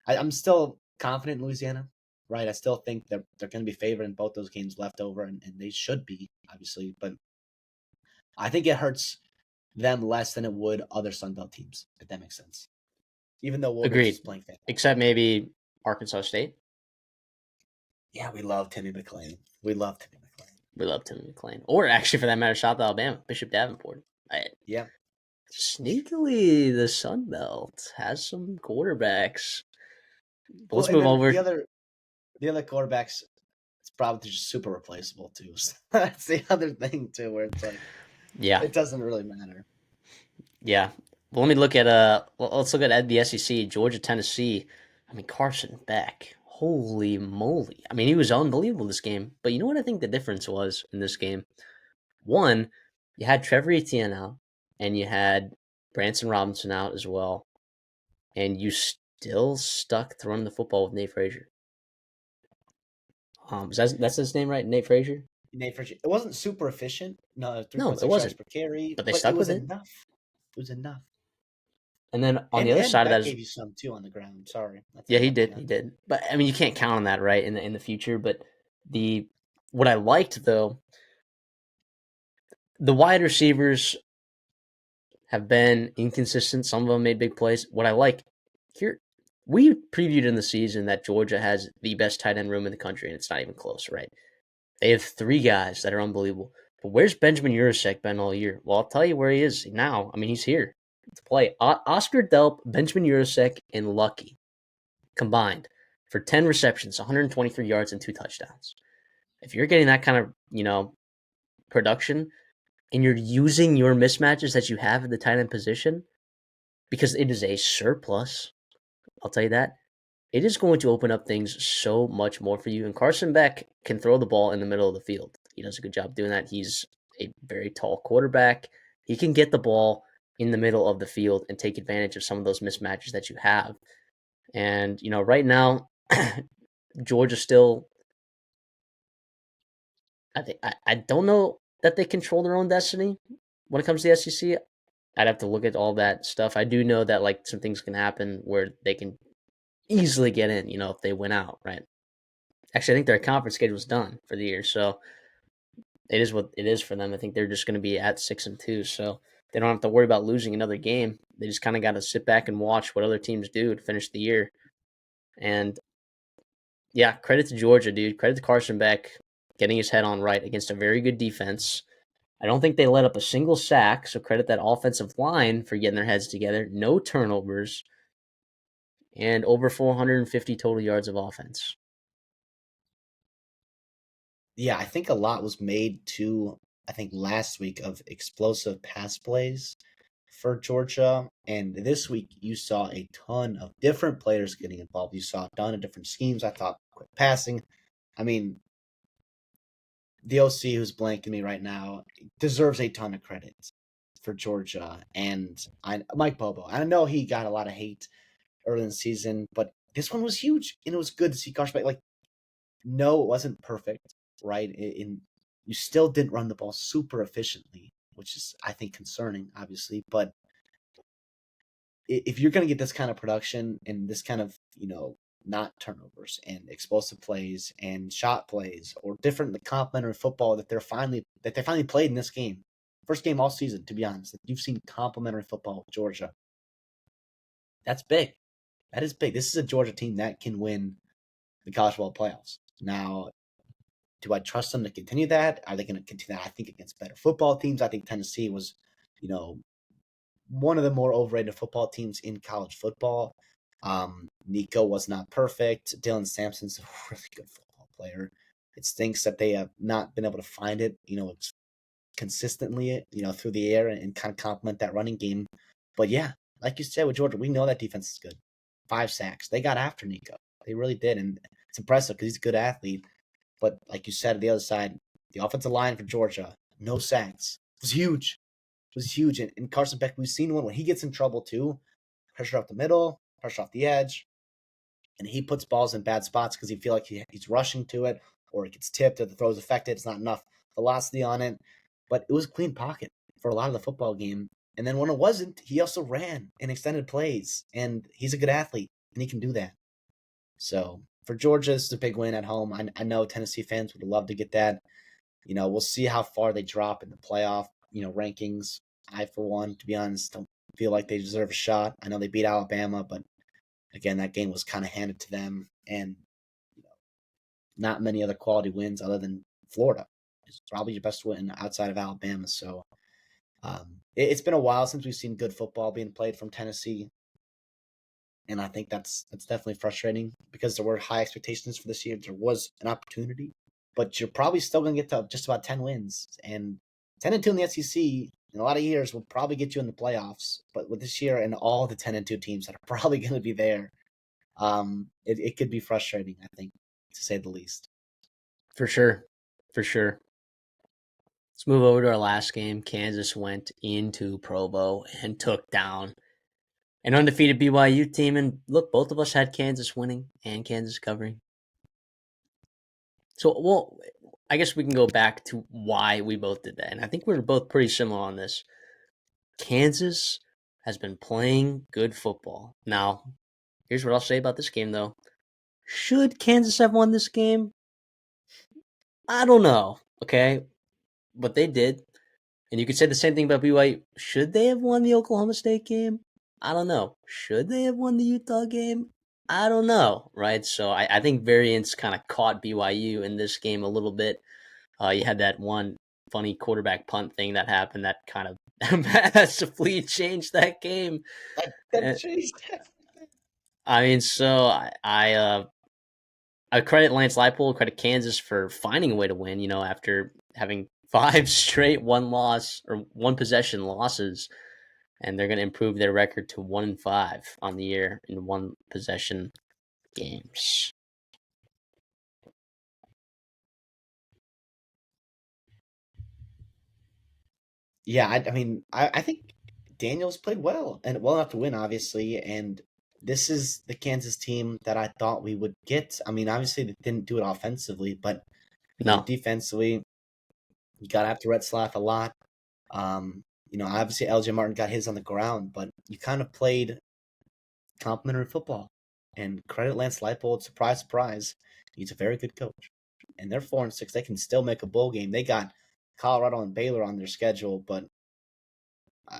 I'm still confident in Louisiana, right? I still think that they're going to be favored in both those games left over, and they should be, obviously. But I think it hurts them less than it would other Sun Belt teams, if that makes sense. Even though Woldridge is playing fantastic. Except maybe Arkansas State. Yeah, we love Timmy McClain. We love Timmy McClain. Or actually, for that matter, South Alabama, Bishop Davenport. Yeah. Sneakily, the Sun Belt has some quarterbacks. But let's move over. The other quarterbacks, it's probably just super replaceable too. So that's the other thing too, where it's like, yeah, it doesn't really matter. Yeah. Well, let's look at the SEC, Georgia, Tennessee. I mean, Carson Beck. Holy moly. I mean, he was unbelievable this game. But you know what I think the difference was in this game? One, you had Trevor Etienne out, and you had Branson Robinson out as well. And you still stuck throwing the football with Nate Frazier. That's his name, right? Nate Frazier? Nate Frazier. It wasn't super efficient. No, No, it 3.6 yards wasn't. per carry, But they but it stuck was with it. enough. It was enough. And then on the other And side of that Beck is, gave you some too on the ground. Sorry, I yeah, think he about did, that. he did. But I mean, you can't count on that, right? In the future. But the what I liked though, the wide receivers have been inconsistent. Some of them made big plays. What I like here, we previewed in the season that Georgia has the best tight end room in the country, and it's not even close, right? They have three guys that are unbelievable. But where's Benjamin Urasek been all year? Well, I'll tell you where he is now. I mean, he's here to play. Oscar Delp, Benjamin Urasek, and Lucky combined for 10 receptions, 123 yards, and 2 touchdowns. If you're getting that kind of, production and you're using your mismatches that you have at the tight end position, because it is a surplus, I'll tell you that, it is going to open up things so much more for you. And Carson Beck can throw the ball in the middle of the field. He does a good job doing that. He's a very tall quarterback. He can get the ball in the middle of the field and take advantage of some of those mismatches that you have. And, right now, Georgia still, I don't know that they control their own destiny when it comes to the SEC. I'd have to look at all that stuff. I do know that like some things can happen where they can easily get in, if they win out, right? Actually, I think their conference schedule is done for the year, so it is what it is for them. I think they're just going to be at 6-2, so they don't have to worry about losing another game. They just kind of got to sit back and watch what other teams do to finish the year. And yeah, credit to Georgia, dude. Credit to Carson Beck getting his head on right against a very good defense. I don't think they let up a single sack, so credit that offensive line for getting their heads together. No turnovers, and over 450 total yards of offense. Yeah, I think a lot was made too. I think last week of explosive pass plays for Georgia, and this week you saw a ton of different players getting involved. You saw a ton of different schemes. I thought quick passing. I mean, the OC who's blanking me right now deserves a ton of credit for Georgia, and Mike Bobo. I know he got a lot of hate early in the season, but this one was huge, and it was good to see Carson Beck. Like, no, it wasn't perfect, right? You still didn't run the ball super efficiently, which is I think concerning, obviously. But if you're going to get this kind of production and this kind of not turnovers and explosive plays and shot plays or different complementary football that they finally played in this game, first game all season, to be honest, that you've seen complementary football with Georgia. That's big. That is big. This is a Georgia team that can win the college football playoffs. Now, do I trust them to continue that? Are they going to continue that? I think against better football teams. I think Tennessee was, you know, one of the more overrated football teams in college football. Nico was not perfect. Dylan Sampson's a really good football player. It stinks that they have not been able to find it, consistently, through the air and kind of complement that running game. But yeah, like you said with Georgia, we know that defense is good. 5 sacks. They got after Nico. They really did. And it's impressive because he's a good athlete. But like you said, on the other side, the offensive line for Georgia, no sacks. It was huge. It was huge. And Carson Beck, we've seen when he gets in trouble too, pressure up the middle, pressure off the edge, and he puts balls in bad spots because he feel like he's rushing to it or it gets tipped or the throw's affected. It's not enough velocity on it. But it was a clean pocket for a lot of the football game. And then when it wasn't, he also ran and extended plays. And he's a good athlete, and he can do that. So for Georgia, this is a big win at home. I know Tennessee fans would love to get that. We'll see how far they drop in the playoff, rankings. I, for one, to be honest, don't feel like they deserve a shot. I know they beat Alabama, but again, that game was kind of handed to them, and you know, not many other quality wins other than Florida. It's probably your best win outside of Alabama. So it's been a while since we've seen good football being played from Tennessee, and I think that's definitely frustrating because there were high expectations for this year. There was an opportunity, but you're probably still going to get to just about 10 wins, and 10-2 in the SEC in a lot of years will probably get you in the playoffs. But with this year and all the 10-2 teams that are probably going to be there, it could be frustrating, I think, to say the least. For sure. For sure. Let's move over to our last game. Kansas went into Provo and took down an undefeated BYU team. And look, both of us had Kansas winning and Kansas covering. So, well, I guess we can go back to why we both did that. And I think we were both pretty similar on this. Kansas has been playing good football. Now, here's what I'll say about this game, though. Should Kansas have won this game? I don't know. Okay. But they did. And you could say the same thing about BYU. Should they have won the Oklahoma State game? I don't know. Should they have won the Utah game? I don't know. Right. So I think variance kind of caught BYU in this game a little bit. You had that one funny quarterback punt thing that happened that kind of massively changed that game. That changed. I mean, so I credit Lance Leipold, credit Kansas for finding a way to win. You know, after having 5 straight one possession losses, and they're going to improve their record to 1-5 on the year in one possession games. Yeah, I mean, I think Daniels played well and well enough to win, obviously. And this is the Kansas team that I thought we would get. I mean, obviously they didn't do it offensively, but No, defensively, you got after Retzlaff a lot. Obviously LJ Martin got his on the ground, but you kind of played complimentary football. And credit Lance Leipold, surprise, surprise, he's a very good coach. And they're 4-6. They can still make a bowl game. They got Colorado and Baylor on their schedule, but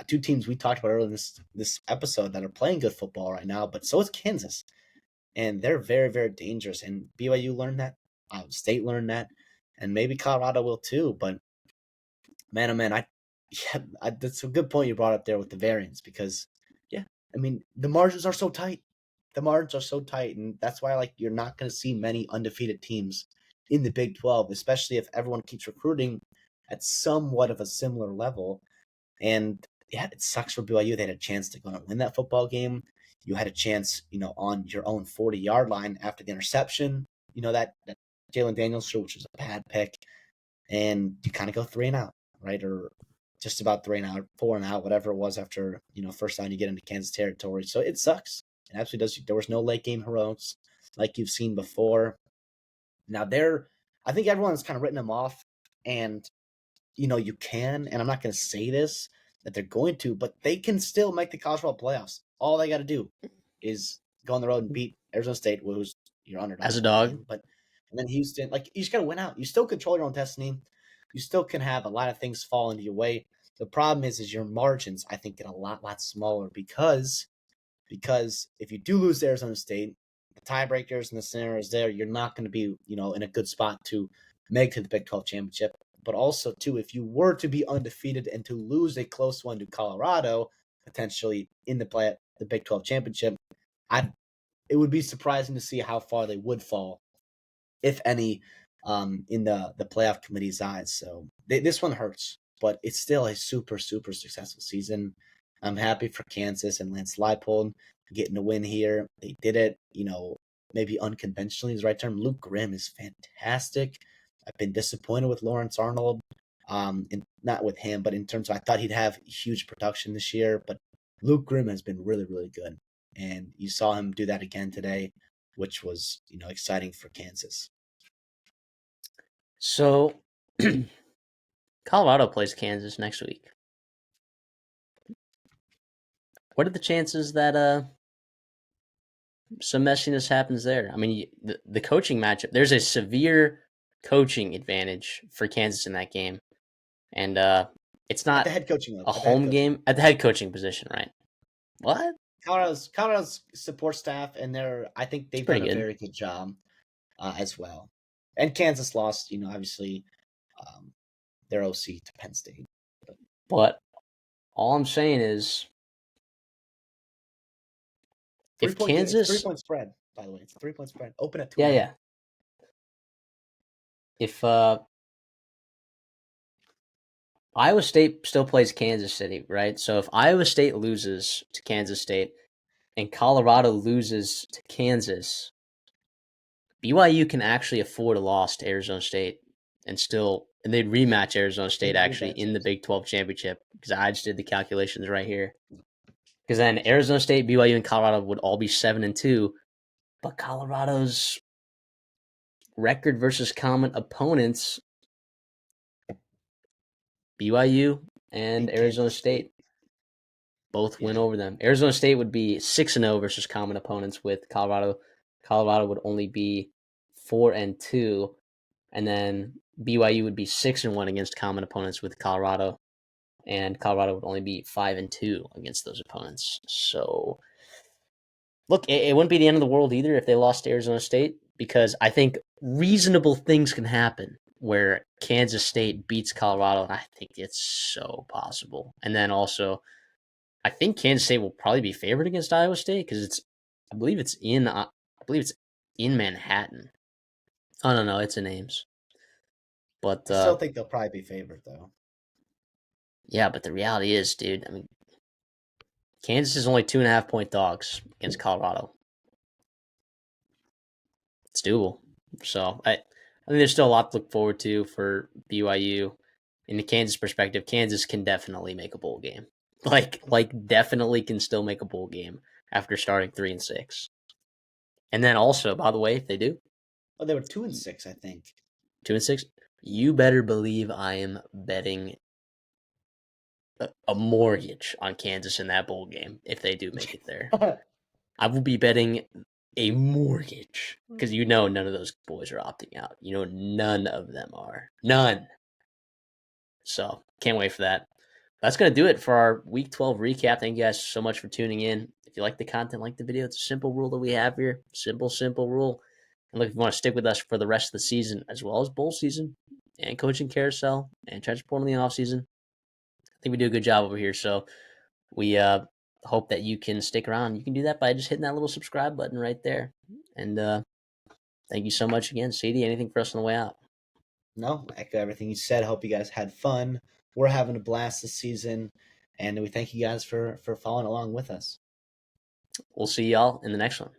two teams we talked about earlier in this episode that are playing good football right now. But so is Kansas, and they're very, very dangerous. And BYU learned that, State learned that, and maybe Colorado will too. But man, oh man, that's a good point you brought up there with the variance because, yeah, I mean the margins are so tight. The margins are so tight, and that's why you're not going to see many undefeated teams in the Big 12, especially if everyone keeps recruiting at somewhat of a similar level. And yeah, it sucks for BYU. They had a chance to go and win that football game. You had a chance, on your own 40-yard line after the interception, that Jalen Daniels threw, which was a bad pick. And you kind of go 3-and-out, right? Or just about 3-and-out, 4-and-out, whatever it was after, first time you get into Kansas territory. So it sucks. It absolutely does. There was no late game heroics like you've seen before. Now I think everyone's kind of written them off, and you can, and I'm not going to say this that they're going to, but they can still make the college football playoffs. All they got to do is go on the road and beat Arizona State, who's your underdog as a dog. again. And then Houston, you just got to win out. You still control your own destiny. You still can have a lot of things fall into your way. The problem is your margins, I think, get a lot smaller because if you do lose to Arizona State, the tiebreakers and the scenarios there, you're not going to be, in a good spot to make to the Big 12 championship. But also, too, if you were to be undefeated and to lose a close one to Colorado, potentially in the Big 12 championship, it would be surprising to see how far they would fall, if any, in the playoff committee's eyes. So this one hurts, but it's still a super, super successful season. I'm happy for Kansas and Lance Leipold getting a win here. They did it, maybe unconventionally is the right term. Luke Grimm is fantastic. I've been disappointed with Lawrence Arnold, and not with him, but in terms of I thought he'd have huge production this year. But Luke Grimm has been really, really good, and you saw him do that again today, which was exciting for Kansas. So Colorado plays Kansas next week. What are the chances that some messiness happens there? I mean, the coaching matchup, there's a severe coaching advantage for Kansas in that game. And it's At the not head coaching level, a home game at the head coaching position, right? What? Colorado's support staff, and I think It's they've done pretty a good. very good job as well. And Kansas lost, obviously, their OC to Penn State. But all I'm saying is, if It's a Kansas, 3-point spread, by the way. It's a 3-point spread. Open at 2.5. yeah, if Iowa State still plays Kansas City, right? So if Iowa State loses to Kansas State and Colorado loses to Kansas, BYU can actually afford a loss to Arizona State and they'd rematch Arizona State actually in the Big 12 championship because I just did the calculations right here. Because then Arizona State, BYU, and Colorado would all be 7-2, but Colorado's record versus common opponents, BYU and Beat Arizona Kansas State, both win Yeah. over them. Arizona State would be 6-0 versus common opponents with Colorado. Colorado would only be 4-2, and then BYU would be 6-1 against common opponents with Colorado, and Colorado would only be 5-2 against those opponents. So, look, it wouldn't be the end of the world either if they lost to Arizona State, because I think reasonable things can happen where Kansas State beats Colorado, and I think it's so possible. And then also, I think Kansas State will probably be favored against Iowa State because I believe it's in Manhattan. Oh no, it's in Ames. But I still think they'll probably be favored though. yeah, but the reality is, dude, I mean, Kansas is only 2.5-point dogs against Colorado. It's doable. So I think there's still a lot to look forward to for BYU. In the Kansas perspective, Kansas can definitely make a bowl game. Like definitely can still make a bowl game after starting 3-6. And then also, by the way, if they do, Oh, they were 2-6, I think. 2-6, you better believe I am betting a mortgage on Kansas in that bowl game if they do make it there. I will be betting a mortgage because none of those boys are opting out. None of them are. None. So can't wait for that. That's going to do it for our Week 12 recap. Thank you guys so much for tuning in. If you like the content, like the video, it's a simple rule that we have here. Simple rule. And look, if you want to stick with us for the rest of the season, as well as bowl season and coaching carousel and transfer portal in the offseason, I think we do a good job over here. So we hope that you can stick around. You can do that by just hitting that little subscribe button right there. And thank you so much again. CD, anything for us on the way out? No, echo everything you said. Hope you guys had fun. We're having a blast this season, and we thank you guys for following along with us. We'll see y'all in the next one.